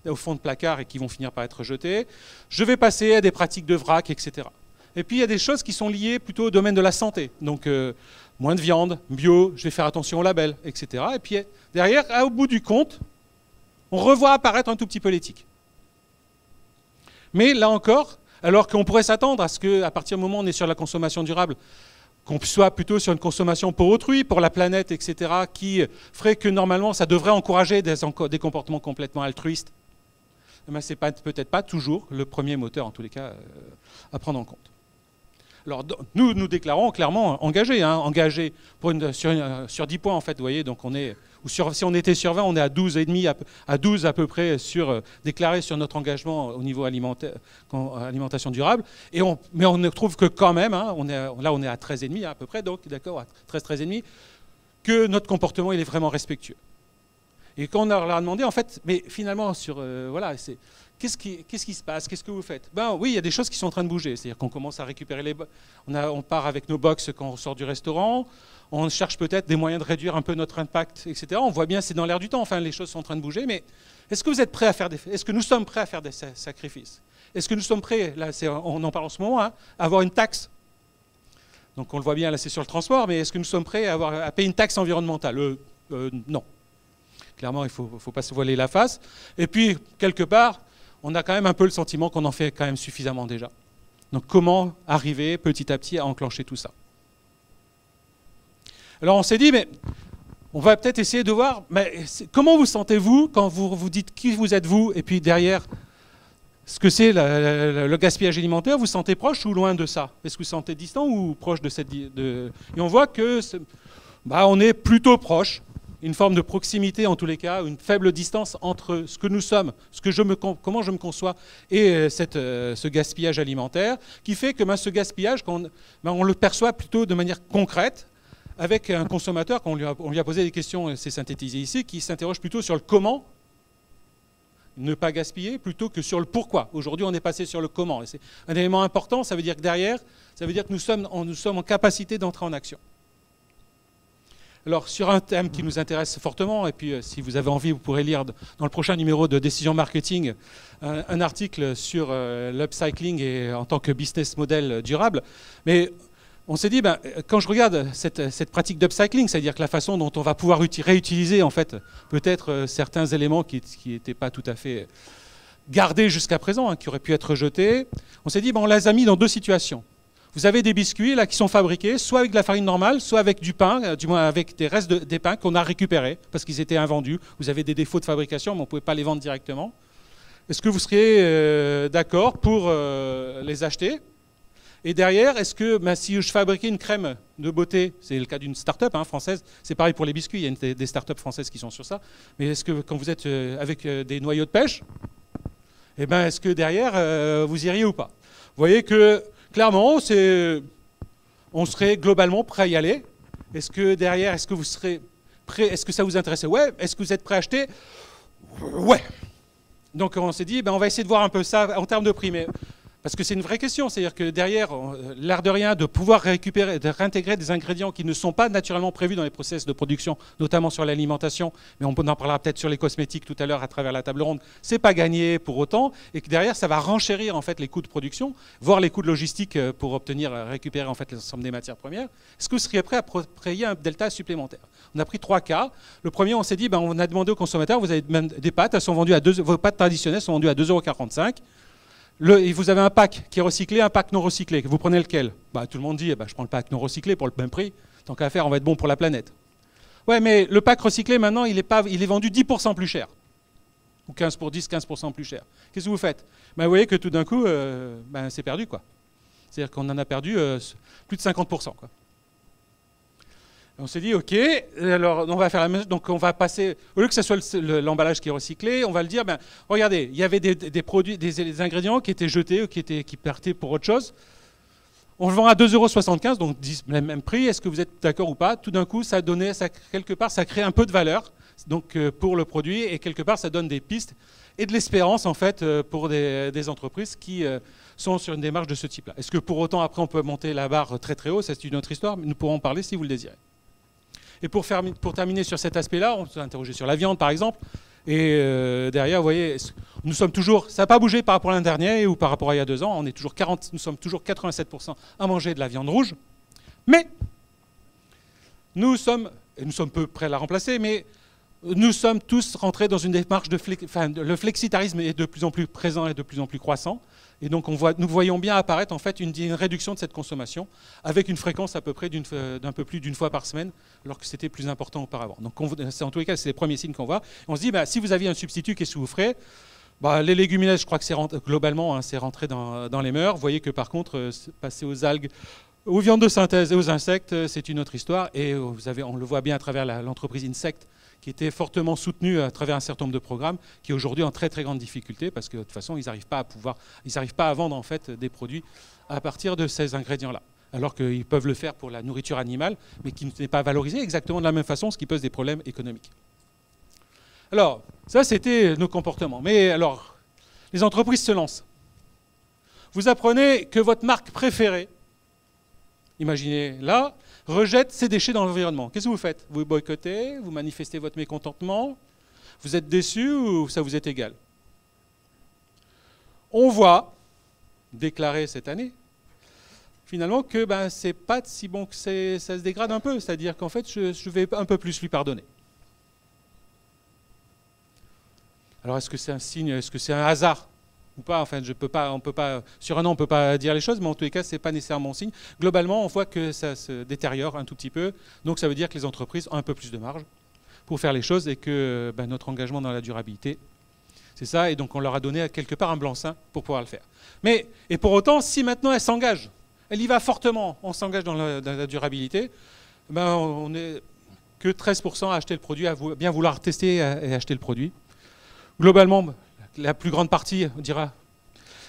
au fond de placard et qui vont finir par être jetées. Je vais passer à des pratiques de vrac, etc. Et puis, il y a des choses qui sont liées plutôt au domaine de la santé. Donc, moins de viande, bio, je vais faire attention au label, etc. Et puis derrière, au bout du compte, on revoit apparaître un tout petit peu l'éthique. Mais là encore, alors qu'on pourrait s'attendre à ce qu'à partir du moment où on est sur la consommation durable, qu'on soit plutôt sur une consommation pour autrui, pour la planète, etc., qui ferait que normalement ça devrait encourager des comportements complètement altruistes, ce n'est peut-être pas toujours le premier moteur, en tous les cas, à prendre en compte. Alors nous déclarons clairement engagés, hein, engagés pour sur 10 points en fait, vous voyez, donc on est, si on était sur 20, on est à 12,5, à 12 à peu près déclarés sur notre engagement au niveau alimentation durable, mais on ne trouve que quand même, hein, on est à 13,5 à peu près, donc d'accord, à 13,5, que notre comportement il est vraiment respectueux. Et quand on leur a demandé, en fait, mais finalement, voilà, qu'est-ce qui se passe? Qu'est-ce que vous faites? Ben oui, il y a des choses qui sont en train de bouger. C'est-à-dire qu'on commence à récupérer on part avec nos box quand on sort du restaurant. On cherche peut-être des moyens de réduire un peu notre impact, etc. On voit bien, c'est dans l'air du temps. Enfin, les choses sont en train de bouger. Mais est-ce que vous êtes prêts à faire est-ce que nous sommes prêts à faire des sacrifices? Est-ce que nous sommes prêts, là, on en parle en ce moment, hein, à avoir une taxe? Donc on le voit bien, là, c'est sur le transport. Mais est-ce que nous sommes prêts à payer une taxe environnementale? Non. Clairement, il ne faut pas se voiler la face. Et puis, quelque part, on a quand même un peu le sentiment qu'on en fait quand même suffisamment déjà. Donc comment arriver petit à petit à enclencher tout ça? Alors on s'est dit, mais on va peut-être essayer de voir, mais comment vous sentez-vous quand vous vous dites qui vous êtes vous, et puis derrière, ce que c'est le gaspillage alimentaire, vous sentez proche ou loin de ça? Est-ce que vous sentez distant ou proche de cette... Et on voit que on est plutôt proche. Une forme de proximité en tous les cas, une faible distance entre ce que nous sommes, comment je me conçois et ce gaspillage alimentaire, qui fait que ce gaspillage, on le perçoit plutôt de manière concrète, avec un consommateur, quand on lui a posé des questions, c'est synthétisé ici, qui s'interroge plutôt sur le comment ne pas gaspiller, plutôt que sur le pourquoi. Aujourd'hui, on est passé sur le comment. Et c'est un élément important, ça veut dire que derrière, ça veut dire que nous sommes en capacité d'entrer en action. Alors, sur un thème qui nous intéresse fortement, et puis si vous avez envie, vous pourrez lire dans le prochain numéro de Décision Marketing un article sur l'upcycling et en tant que business model durable. Mais on s'est dit, quand je regarde cette pratique d'upcycling, c'est-à-dire que la façon dont on va pouvoir réutiliser en fait peut-être certains éléments qui n'étaient pas tout à fait gardés jusqu'à présent, hein, qui auraient pu être jetés, on s'est dit, on les a mis dans deux situations. Vous avez des biscuits là qui sont fabriqués soit avec de la farine normale, soit avec du pain, du moins avec des restes des pains qu'on a récupérés parce qu'ils étaient invendus. Vous avez des défauts de fabrication, mais on ne pouvait pas les vendre directement. Est-ce que vous seriez d'accord pour les acheter? Et derrière, est-ce que si je fabriquais une crème de beauté, c'est le cas d'une start-up française, c'est pareil pour les biscuits, il y a des start-up françaises qui sont sur ça, mais est-ce que quand vous êtes avec des noyaux de pêche, est-ce que derrière, vous iriez ou pas? Vous voyez que clairement, on serait globalement prêt à y aller. Est-ce que derrière, est-ce que vous serez prêt? Est-ce que ça vous intéresse? Ouais. Est-ce que vous êtes prêt à acheter? Ouais. Donc on s'est dit, on va essayer de voir un peu ça en termes de prix. Parce que c'est une vraie question, c'est-à-dire que derrière, l'air de rien, de pouvoir récupérer, de réintégrer des ingrédients qui ne sont pas naturellement prévus dans les process de production, notamment sur l'alimentation, mais on en parlera peut-être sur les cosmétiques tout à l'heure à travers la table ronde, c'est pas gagné pour autant, et que derrière, ça va renchérir en fait les coûts de production, voire les coûts de logistique pour récupérer en fait l'ensemble des matières premières. Est-ce que vous seriez prêt à payer un delta supplémentaire? On a pris 3 cas. Le premier, on s'est dit, on a demandé aux consommateurs, vous avez des pâtes, elles sont vendues vos pâtes traditionnelles sont vendues à 2,45 €. Et vous avez un pack qui est recyclé, un pack non recyclé. Vous prenez lequel? Tout le monde dit, je prends le pack non recyclé pour le même prix. Tant qu'à faire, on va être bon pour la planète. Ouais, mais le pack recyclé, maintenant, il est vendu 10% plus cher. Ou 15% plus cher. Qu'est-ce que vous faites? Vous voyez que tout d'un coup, c'est perdu, quoi. C'est-à-dire qu'on en a perdu plus de 50%, quoi. On s'est dit, OK, alors on va faire la même chose. Donc on va passer, au lieu que ce soit l'emballage qui est recyclé, on va le dire, regardez, il y avait des produits, des ingrédients qui étaient jetés ou qui partaient pour autre chose. On le vend à 2,75 €, donc le même prix. Est-ce que vous êtes d'accord ou pas? Tout d'un coup, quelque part, ça crée un peu de valeur donc, pour le produit et quelque part, ça donne des pistes et de l'espérance en fait pour des entreprises qui sont sur une démarche de ce type-là. Est-ce que pour autant, après, on peut monter la barre très très haut? Ça, c'est une autre histoire, mais nous pourrons en parler si vous le désirez. Et pour terminer sur cet aspect-là, on s'est interrogé sur la viande, par exemple. Et derrière, vous voyez, nous sommes toujours, ça n'a pas bougé par rapport à l'an dernier ou par rapport à il y a 2 ans. Nous sommes toujours 87% à manger de la viande rouge. Mais nous sommes peu prêts à la remplacer, mais nous sommes tous rentrés dans une démarche le flexitarisme est de plus en plus présent et de plus en plus croissant. Et donc nous voyons bien apparaître en fait une réduction de cette consommation avec une fréquence à peu près d'un peu plus d'une fois par semaine, alors que c'était plus important auparavant. Donc en tous les cas, c'est les premiers signes qu'on voit. On se dit, si vous aviez un substitut, qu'est-ce que vous ferez? Bah, les légumineuses, je crois que c'est globalement, hein, c'est rentré dans les mœurs. Vous voyez que par contre, passer aux algues, aux viandes de synthèse et aux insectes, c'est une autre histoire. Et on le voit bien à travers l'entreprise Insect, qui était fortement soutenue à travers un certain nombre de programmes, qui est aujourd'hui en très très grande difficulté, parce que de toute façon, ils n'arrivent pas à vendre en fait des produits à partir de ces ingrédients-là. Alors qu'ils peuvent le faire pour la nourriture animale, mais qui n'est pas valorisée exactement de la même façon, ce qui pose des problèmes économiques. Alors, ça c'était nos comportements. Mais alors, les entreprises se lancent. Vous apprenez que votre marque préférée, imaginez là, rejette ses déchets dans l'environnement. Qu'est-ce que vous faites? Vous boycottez, vous manifestez votre mécontentement, vous êtes déçu ou ça vous est égal? On voit, déclaré cette année, finalement que c'est pas si bon que ça se dégrade un peu. C'est-à-dire qu'en fait, je vais un peu plus lui pardonner. Alors, est-ce que c'est un signe, est-ce que c'est un hasard ou pas? Enfin, on peut pas, sur un an, on ne peut pas dire les choses, mais en tous les cas, ce n'est pas nécessairement un signe. Globalement, on voit que ça se détériore un tout petit peu. Donc, ça veut dire que les entreprises ont un peu plus de marge pour faire les choses et que notre engagement dans la durabilité, c'est ça. Et donc, on leur a donné quelque part un blanc-seing pour pouvoir le faire. Mais, et pour autant, si maintenant elle s'engage, elle y va fortement, on s'engage dans la durabilité, on n'est que 13% à acheter le produit, à bien vouloir tester et acheter le produit. Globalement, la plus grande partie dira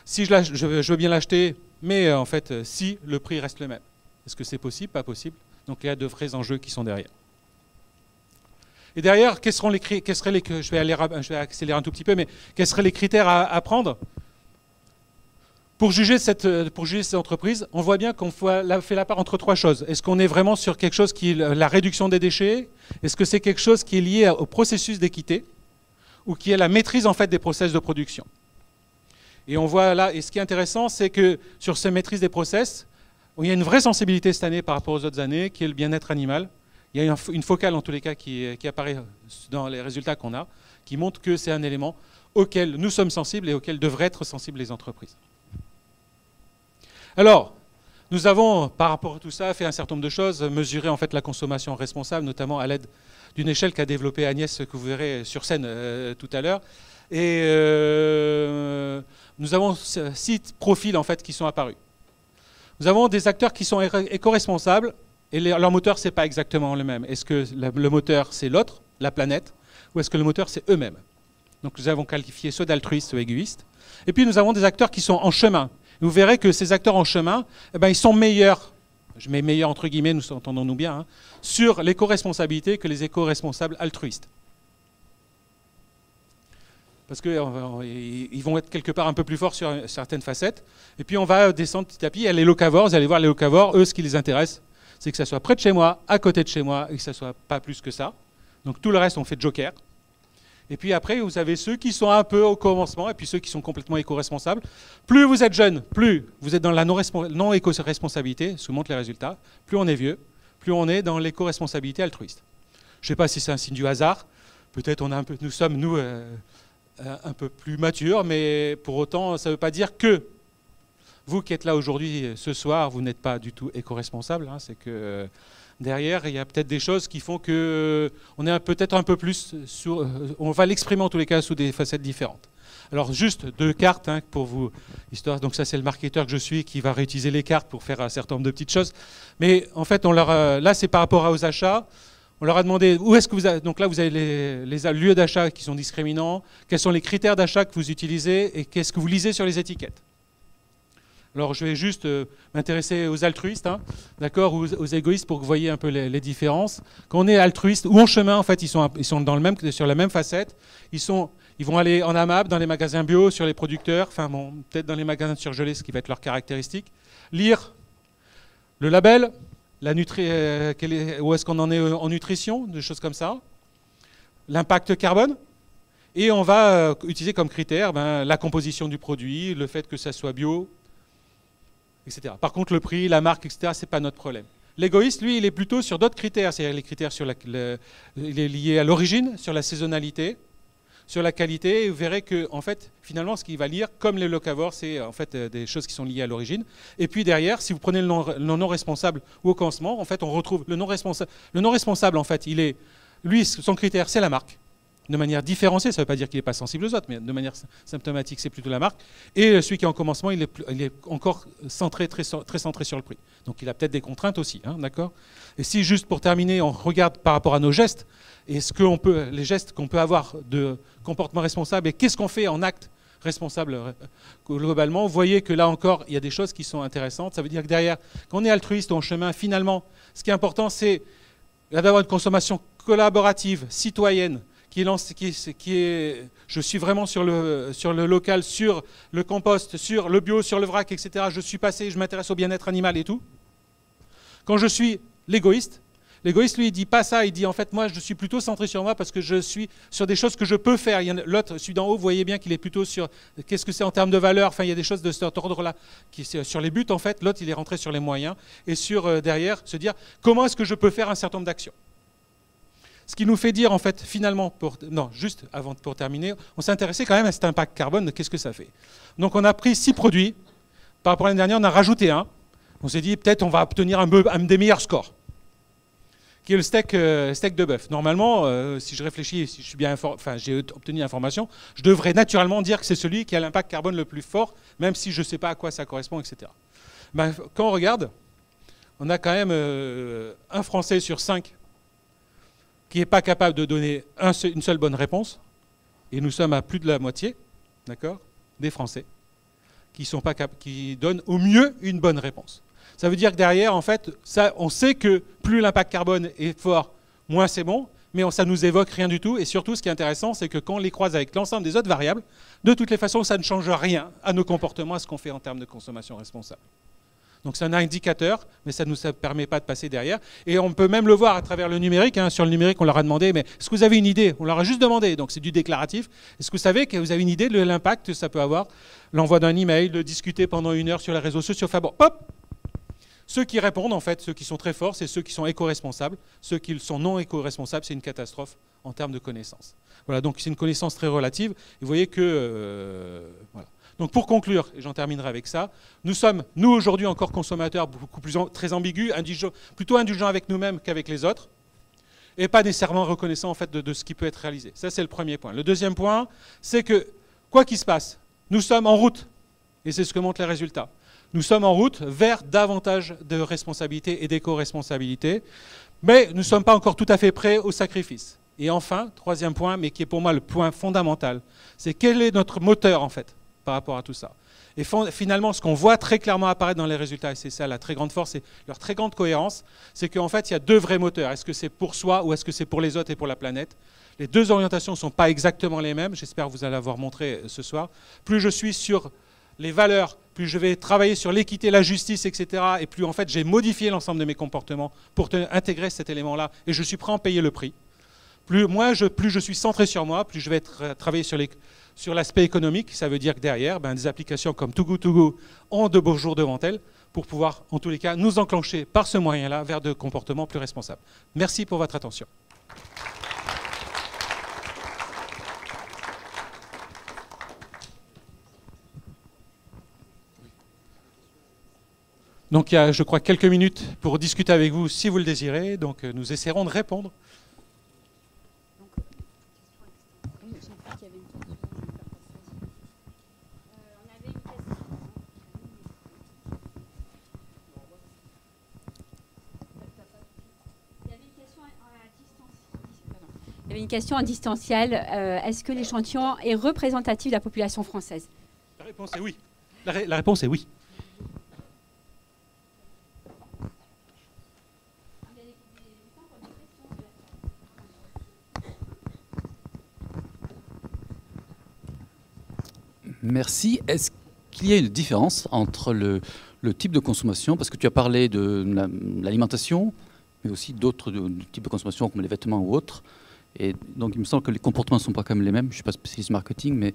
si je veux bien l'acheter, mais en fait, si le prix reste le même. Est-ce que c'est possible? Pas possible. Donc il y a de vrais enjeux qui sont derrière. Et derrière, je vais accélérer un tout petit peu, mais quels seraient les critères à prendre pour juger cette entreprise? On voit bien qu'on fait la part entre trois choses. Est-ce qu'on est vraiment sur quelque chose qui est la réduction des déchets? Est-ce que c'est quelque chose qui est lié au processus d'équité? Ou qui est la maîtrise en fait des process de production. Et on voit là, et ce qui est intéressant, c'est que sur cette maîtrise des process, il y a une vraie sensibilité cette année par rapport aux autres années, qui est le bien-être animal. Il y a une focale en tous les cas qui apparaît dans les résultats qu'on a, qui montre que c'est un élément auquel nous sommes sensibles et auquel devraient être sensibles les entreprises. Alors, nous avons, par rapport à tout ça, fait un certain nombre de choses, mesurer en fait la consommation responsable, notamment à l'aide d'une échelle qu'a développée Agnès, que vous verrez sur scène tout à l'heure. Et nous avons 6 profils en fait qui sont apparus. Nous avons des acteurs qui sont éco-responsables et leur moteur, ce n'est pas exactement le même. Est-ce que le moteur, c'est l'autre, la planète, ou est-ce que le moteur, c'est eux-mêmes? Donc nous avons qualifié soit d'altruistes, soit égoïstes. Et puis nous avons des acteurs qui sont en chemin. Vous verrez que ces acteurs en chemin, ils sont meilleurs, je mets meilleurs entre guillemets, nous entendons-nous bien, hein, sur l'éco-responsabilité que les éco-responsables altruistes. Parce qu'ils vont être quelque part un peu plus forts sur certaines facettes. Et puis on va descendre petit à petit. Il y a les locavores, vous allez voir les locavores, eux, ce qui les intéresse, c'est que ça soit près de chez moi, à côté de chez moi, et que ça soit pas plus que ça. Donc tout le reste, on fait joker. Et puis après, vous avez ceux qui sont un peu au commencement, et puis ceux qui sont complètement éco-responsables. Plus vous êtes jeune, plus vous êtes dans la non-éco-responsabilité, ce que montrent les résultats. Plus on est vieux, plus on est dans l'éco-responsabilité altruiste. Je ne sais pas si c'est un signe du hasard. Peut-être nous sommes un peu plus matures, mais pour autant, ça ne veut pas dire que vous qui êtes là aujourd'hui, ce soir, vous n'êtes pas du tout éco-responsable. Hein, c'est que derrière, il y a peut-être des choses qui font qu'on est peut-être un peu plus on va l'exprimer en tous les cas sous des facettes différentes. Alors juste 2 cartes hein, pour vous, histoire. Donc ça c'est le marketeur que je suis qui va réutiliser les cartes pour faire un certain nombre de petites choses. Mais en fait, là c'est par rapport aux achats. On leur a demandé où est-ce que vous avez. Donc là vous avez les lieux d'achat qui sont discriminants. Quels sont les critères d'achat que vous utilisez et qu'est-ce que vous lisez sur les étiquettes. Alors je vais juste m'intéresser aux altruistes, hein, d'accord, ou aux égoïstes pour que vous voyez un peu les différences. Quand on est altruiste ou en chemin, en fait, ils sont sur la même facette. Ils vont aller en AMAP, dans les magasins bio, sur les producteurs, enfin bon, peut-être dans les magasins surgelés, ce qui va être leur caractéristique. Lire le label, où est-ce qu'on en est en nutrition, des choses comme ça. L'impact carbone. Et on va utiliser comme critère la composition du produit, le fait que ça soit bio, etc. Par contre, le prix, la marque, etc., ce n'est pas notre problème. L'égoïste, lui, il est plutôt sur d'autres critères. C'est-à-dire les critères il est lié à l'origine, sur la saisonnalité, sur la qualité. Et vous verrez que, en fait, finalement, ce qu'il va lire, comme les locavores, c'est en fait des choses qui sont liées à l'origine. Et puis derrière, si vous prenez le non responsable ou au commencement, en fait, on retrouve le non responsable. Le non responsable, en fait, lui, son critère, c'est la marque. de manière différenciée, ça ne veut pas dire qu'il n'est pas sensible aux autres, mais de manière symptomatique, c'est plutôt la marque. Et celui qui est en commencement, il est encore centré, très centré sur le prix. Donc il a peut-être des contraintes aussi, hein, d'accord? Et si, juste pour terminer, on regarde par rapport à nos gestes, et les gestes qu'on peut avoir de comportement responsable, et qu'est-ce qu'on fait en acte responsable globalement, vous voyez que là encore, il y a des choses qui sont intéressantes. Ça veut dire que derrière, quand on est altruiste ou en chemin, finalement, ce qui est important, c'est d'avoir une consommation collaborative, citoyenne, je suis vraiment sur le local, sur le compost, sur le bio, sur le vrac, etc. Je m'intéresse au bien-être animal et tout. Quand je suis l'égoïste, lui, il dit pas ça, il dit en fait, moi, je suis plutôt centré sur moi parce que je suis sur des choses que je peux faire. L'autre, celui d'en haut, vous voyez bien qu'il est plutôt sur qu'est-ce que c'est en termes de valeur. Enfin, il y a des choses de cet ordre-là. Sur les buts, en fait, l'autre, il est rentré sur les moyens et sur derrière, se dire comment est-ce que je peux faire un certain nombre d'actions. Ce qui nous fait dire, en fait, finalement, juste avant pour terminer, on s'est intéressé quand même à cet impact carbone, qu'est-ce que ça fait. Donc, on a pris 6 produits. Par rapport à l'année dernière, on a rajouté un. On s'est dit, peut-être, on va obtenir un des meilleurs scores, qui est le steak de bœuf. Normalement, si je réfléchis, si je suis bien j'ai obtenu l'information, je devrais naturellement dire que c'est celui qui a l'impact carbone le plus fort, même si je ne sais pas à quoi ça correspond, etc. Ben, quand on regarde, on a quand même un Français sur 5 qui n'est pas capable de donner une seule bonne réponse, et nous sommes à plus de la moitié, d'accord, des Français qui donnent au mieux une bonne réponse. Ça veut dire que derrière, en fait, on sait que plus l'impact carbone est fort, moins c'est bon, mais ça ne nous évoque rien du tout. Et surtout, ce qui est intéressant, c'est que quand on les croise avec l'ensemble des autres variables, de toutes les façons, ça ne change rien à nos comportements, à ce qu'on fait en termes de consommation responsable. Donc c'est un indicateur, mais ça ne nous permet pas de passer derrière. Et on peut même le voir à travers le numérique. Hein. Sur le numérique, on leur a demandé, mais est-ce que vous avez une idée? On leur a juste demandé, donc c'est du déclaratif. Est-ce que vous savez que vous avez une idée de l'impact que ça peut avoir? L'envoi d'un email, de discuter pendant 1 heure sur les réseaux sociaux. Enfin bon, hop! Ceux qui répondent, en fait, ceux qui sont très forts, c'est ceux qui sont éco-responsables. Ceux qui sont non éco-responsables, c'est une catastrophe en termes de connaissances. Voilà, donc c'est une connaissance très relative. Et vous voyez que... voilà. Donc pour conclure, et j'en terminerai avec ça, nous sommes, nous aujourd'hui, encore consommateurs beaucoup plus très ambigus, plutôt indulgents avec nous-mêmes qu'avec les autres, et pas nécessairement reconnaissants en fait, de ce qui peut être réalisé. Ça, c'est le premier point. Le deuxième point, c'est que, quoi qu'il se passe, nous sommes en route, et c'est ce que montrent les résultats. Nous sommes en route vers davantage de responsabilité et d'éco-responsabilité, mais nous ne sommes pas encore tout à fait prêts au sacrifice. Et enfin, troisième point, mais qui est pour moi le point fondamental, c'est quel est notre moteur en fait par rapport à tout ça. Et finalement, ce qu'on voit très clairement apparaître dans les résultats, et c'est ça la très grande force et leur très grande cohérence, c'est qu'en fait, il y a 2 vrais moteurs. Est-ce que c'est pour soi ou est-ce que c'est pour les autres et pour la planète? Les 2 orientations ne sont pas exactement les mêmes, j'espère que vous allez avoir montré ce soir. Plus je suis sur les valeurs, plus je vais travailler sur l'équité, la justice, etc. Et plus en fait j'ai modifié l'ensemble de mes comportements pour intégrer cet élément-là et je suis prêt à en payer le prix. Plus je suis centré sur moi, plus je vais travailler sur l'aspect économique. Ça veut dire que derrière, des applications comme Too Good To Go ont de beaux jours devant elles pour pouvoir, en tous les cas, nous enclencher par ce moyen-là vers de comportements plus responsables. Merci pour votre attention. Donc il y a, je crois, quelques minutes pour discuter avec vous si vous le désirez. Donc nous essaierons de répondre. Il y avait une question en distanciel. Est-ce que l'échantillon est représentatif de la population française? La réponse est oui. La réponse est oui. Merci. Est-ce qu'il y a une différence entre le type de consommation, parce que tu as parlé de l'alimentation, mais aussi d'autres types de consommation comme les vêtements ou autres, et donc il me semble que les comportements ne sont pas quand même les mêmes, je ne suis pas spécialiste marketing, mais,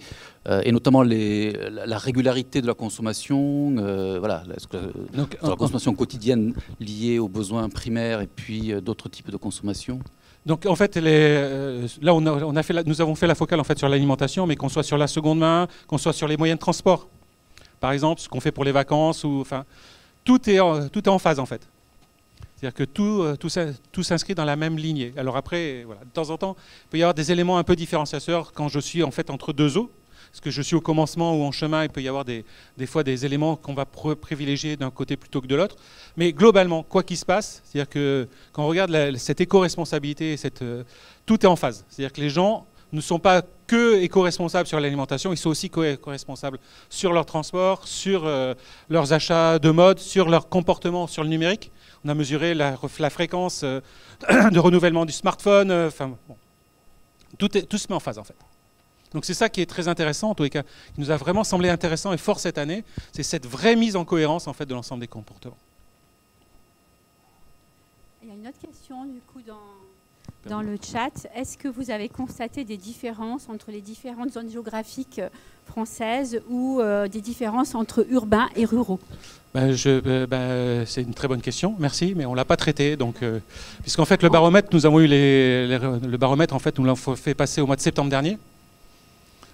et notamment la régularité de la consommation, voilà, la consommation quotidienne liée aux besoins primaires et puis d'autres types de consommation. Donc en fait, là nous avons fait la focale en fait sur l'alimentation, mais qu'on soit sur la seconde main, qu'on soit sur les moyens de transport, par exemple, ce qu'on fait pour les vacances, tout est en phase en fait. C'est-à-dire que tout s'inscrit dans la même lignée. Alors après, voilà, de temps en temps, il peut y avoir des éléments un peu différenciateurs quand je suis en fait entre deux eaux. Parce que je suis au commencement ou en chemin, il peut y avoir des fois des éléments qu'on va privilégier d'un côté plutôt que de l'autre. Mais globalement, quoi qu'il se passe, c'est-à-dire que quand on regarde cette éco-responsabilité, tout est en phase. C'est-à-dire que les gens ne sont pas que éco-responsables sur l'alimentation, ils sont aussi éco-responsables sur leur transport, sur leurs achats de mode, sur leur comportement sur le numérique. On a mesuré la fréquence de renouvellement du smartphone. Bon. Tout se met en phase en fait. Donc c'est ça qui est très intéressant, en tous les cas, qui nous a vraiment semblé intéressant et fort cette année, c'est cette vraie mise en cohérence en fait de l'ensemble des comportements. Il y a une autre question du coup dans le chat. Est-ce que vous avez constaté des différences entre les différentes zones géographiques françaises ou des différences entre urbains et ruraux? C'est une très bonne question, merci, mais on ne l'a pas traité. Puisqu'en fait, le baromètre, nous avons eu le baromètre, en fait, nous l'avons fait passer au mois de septembre dernier.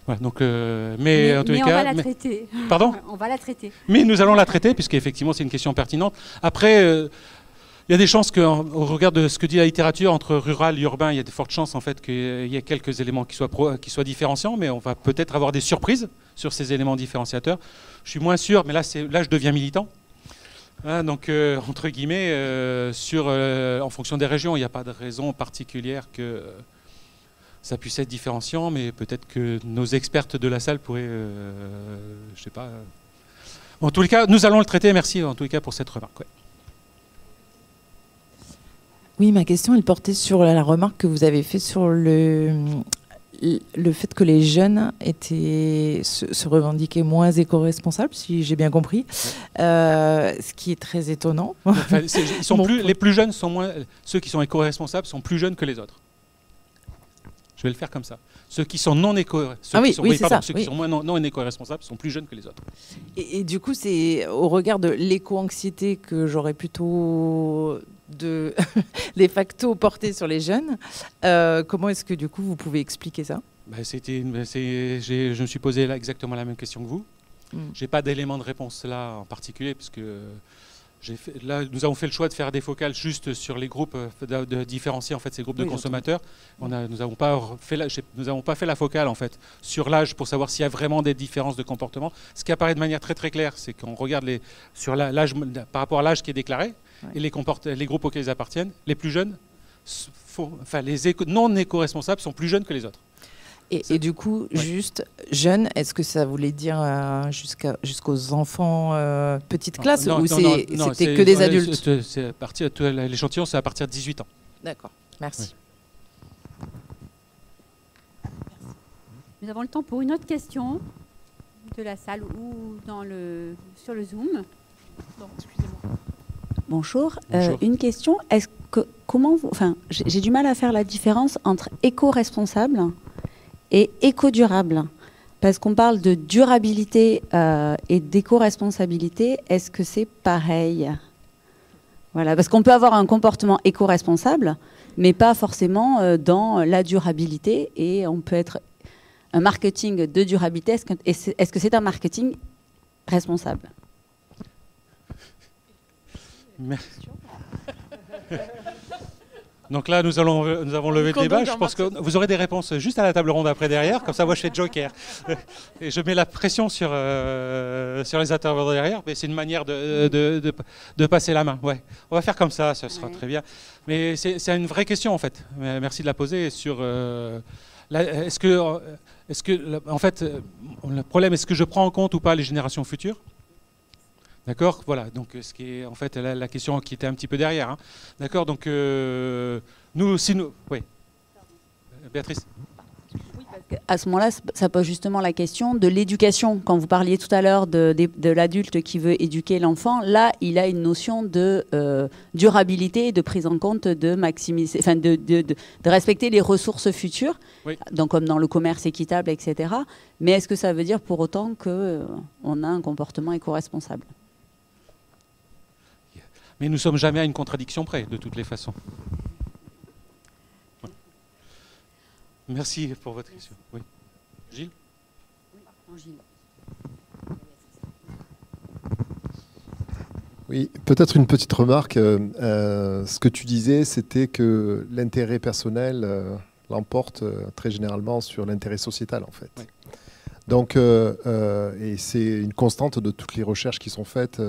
Voilà, donc, mais en tous les cas, on va la traiter. Pardon? On va la traiter. Mais nous allons la traiter, puisqu'effectivement, c'est une question pertinente. Après, il y a des chances qu'au regard de ce que dit la littérature, entre rural et urbain, il y a de fortes chances en fait qu'il y ait quelques éléments qui soient différenciants, mais on va peut-être avoir des surprises sur ces éléments différenciateurs. Je suis moins sûr, mais là je deviens militant. Hein, donc, entre guillemets, en fonction des régions, il n'y a pas de raison particulière que ça puisse être différenciant, mais peut-être que nos expertes de la salle pourraient, je sais pas. En tous les cas, nous allons le traiter. Merci en tous les cas pour cette remarque. Ouais. Oui, ma question, elle portait sur la remarque que vous avez faite sur le fait que les jeunes se revendiquaient moins éco-responsables, si j'ai bien compris, ce qui est très étonnant. Enfin, les plus jeunes sont moins, ceux qui sont éco-responsables sont plus jeunes que les autres. Je vais le faire comme ça. Ceux qui sont non éco-responsables, ceux qui sont moins non éco-responsables sont plus jeunes que les autres. Et du coup, c'est au regard de l'éco-anxiété que j'aurais plutôt les factos portés sur les jeunes. Comment est-ce que du coup vous pouvez expliquer ça? Je me suis posé là exactement la même question que vous. J'ai pas d'élément de réponse là en particulier puisque nous avons fait le choix de faire des focales juste sur les groupes, de différencier en fait ces groupes de consommateurs. Nous n'avons pas fait la focale en fait sur l'âge pour savoir s'il y a vraiment des différences de comportement. Ce qui apparaît de manière très très claire, c'est qu'on regarde sur l'âge par rapport à l'âge qui est déclaré et les groupes auxquels ils appartiennent. Les plus jeunes, les non éco-responsables sont plus jeunes que les autres. Et du coup, juste jeunes, est-ce que ça voulait dire jusqu'aux enfants petite classe ou c'était que des adultes? L'échantillon, c'est à partir de 18 ans. D'accord, merci. Oui. Nous avons le temps pour une autre question de la salle ou sur le Zoom. Non, excusez-moi. Bonjour. Une question. J'ai du mal à faire la différence entre éco-responsable et éco-durable. Parce qu'on parle de durabilité et d'éco-responsabilité, est-ce que c'est pareil? Voilà, parce qu'on peut avoir un comportement éco-responsable, mais pas forcément dans la durabilité, et on peut être un marketing de durabilité. Est-ce que c'est un marketing responsable? Merci. Donc là, nous avons levé le débat. Je pense que vous aurez des réponses juste à la table ronde après derrière. Comme ça, moi, je fais joker. Et je mets la pression sur les intervenants derrière. Mais c'est une manière de passer la main. Ouais. On va faire comme ça, ça sera très bien. Mais c'est une vraie question, en fait. Merci de la poser. En fait, le problème, est-ce que je prends en compte ou pas les générations futures? D'accord, voilà, donc ce qui est en fait la question qui était un petit peu derrière. Hein. D'accord, donc oui. Béatrice. Oui, parce qu'à ce moment-là, ça pose justement la question de l'éducation. Quand vous parliez tout à l'heure de l'adulte qui veut éduquer l'enfant, là, il a une notion de durabilité et de prise en compte de maximiser, enfin de respecter les ressources futures, oui. Donc comme dans le commerce équitable, etc. Mais est-ce que ça veut dire pour autant qu'on a un comportement éco-responsable? Mais nous ne sommes jamais à une contradiction près, de toutes les façons. Ouais. Merci pour votre question. Oui. Gilles? Oui, Gilles. Oui, peut-être une petite remarque. Ce que tu disais, c'était que l'intérêt personnel l'emporte très généralement sur l'intérêt sociétal, en fait. Oui. Donc, et c'est une constante de toutes les recherches qui sont faites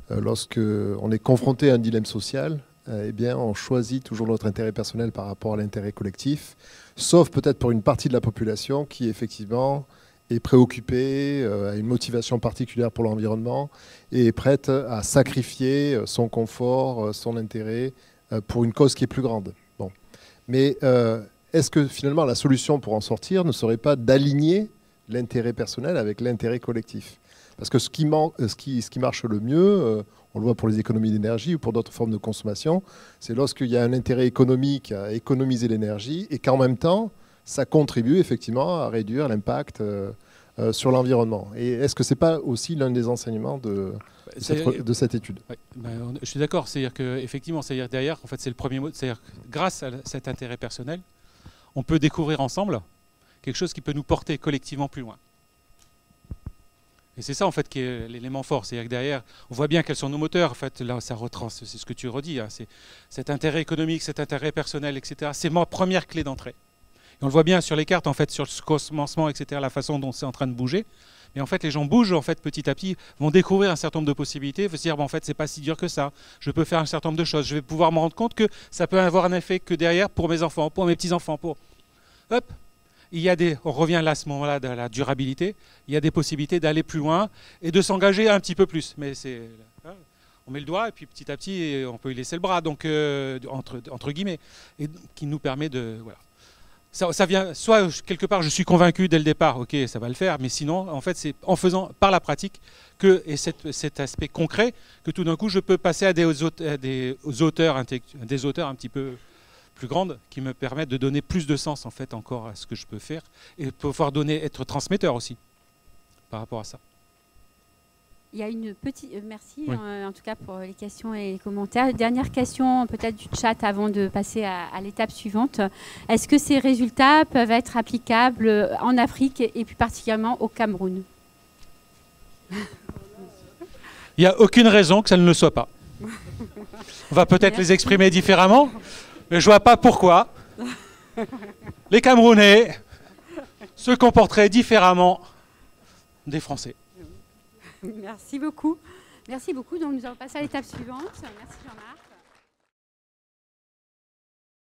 lorsque on est confronté à un dilemme social. Eh bien, on choisit toujours notre intérêt personnel par rapport à l'intérêt collectif, sauf peut-être pour une partie de la population qui, effectivement, est préoccupée, a une motivation particulière pour l'environnement et est prête à sacrifier son confort, son intérêt pour une cause qui est plus grande. Bon. Mais est-ce que, finalement, la solution pour en sortir ne serait pas d'aligner l'intérêt personnel avec l'intérêt collectif? Parce que ce qui marche le mieux, on le voit pour les économies d'énergie ou pour d'autres formes de consommation, c'est lorsqu'il y a un intérêt économique à économiser l'énergie et qu'en même temps, ça contribue effectivement à réduire l'impact sur l'environnement. Et est-ce que ce n'est pas aussi l'un des enseignements de cette étude? Oui, ben, je suis d'accord. C'est-à-dire qu'effectivement, derrière, en fait, c'est le premier mot. C'est-à-dire grâce à cet intérêt personnel, on peut découvrir ensemble quelque chose qui peut nous porter collectivement plus loin. Et c'est ça en fait qui est l'élément fort, c'est-à-dire que derrière, on voit bien quels sont nos moteurs. En fait, là, ça retrans, c'est ce que tu redis, hein, c'est cet intérêt économique, cet intérêt personnel, etc. C'est ma première clé d'entrée. Et on le voit bien sur les cartes, en fait, sur le commencement, etc. La façon dont c'est en train de bouger. Mais en fait, les gens bougent, en fait, petit à petit, vont découvrir un certain nombre de possibilités, vont se dire, bon, en fait, c'est pas si dur que ça. Je peux faire un certain nombre de choses. Je vais pouvoir me rendre compte que ça peut avoir un effet que derrière pour mes enfants, pour mes petits enfants, pour hop. Il y a on revient là à ce moment-là de la durabilité, il y a des possibilités d'aller plus loin et de s'engager un petit peu plus. Mais on met le doigt et puis petit à petit, on peut y laisser le bras, donc entre guillemets, et qui nous permet de... Voilà. Ça vient, soit quelque part je suis convaincu dès le départ, ok, ça va le faire, mais sinon, en fait, c'est en faisant par la pratique et cet aspect concret que tout d'un coup, je peux passer à des auteurs un petit peu plus grande qui me permettent de donner plus de sens en fait encore à ce que je peux faire et pouvoir être transmetteur aussi par rapport à ça. Il y a une petite... merci oui. En tout cas pour les questions et les commentaires. Dernière question peut-être du chat avant de passer à l'étape suivante. Est-ce que ces résultats peuvent être applicables en Afrique et plus particulièrement au Cameroun? Il n'y a aucune raison que ça ne le soit pas. On va peut-être les exprimer différemment. Mais je ne vois pas pourquoi les Camerounais se comporteraient différemment des Français. Merci beaucoup. Merci beaucoup. Donc nous allons passer à l'étape suivante. Merci Jean-Marc.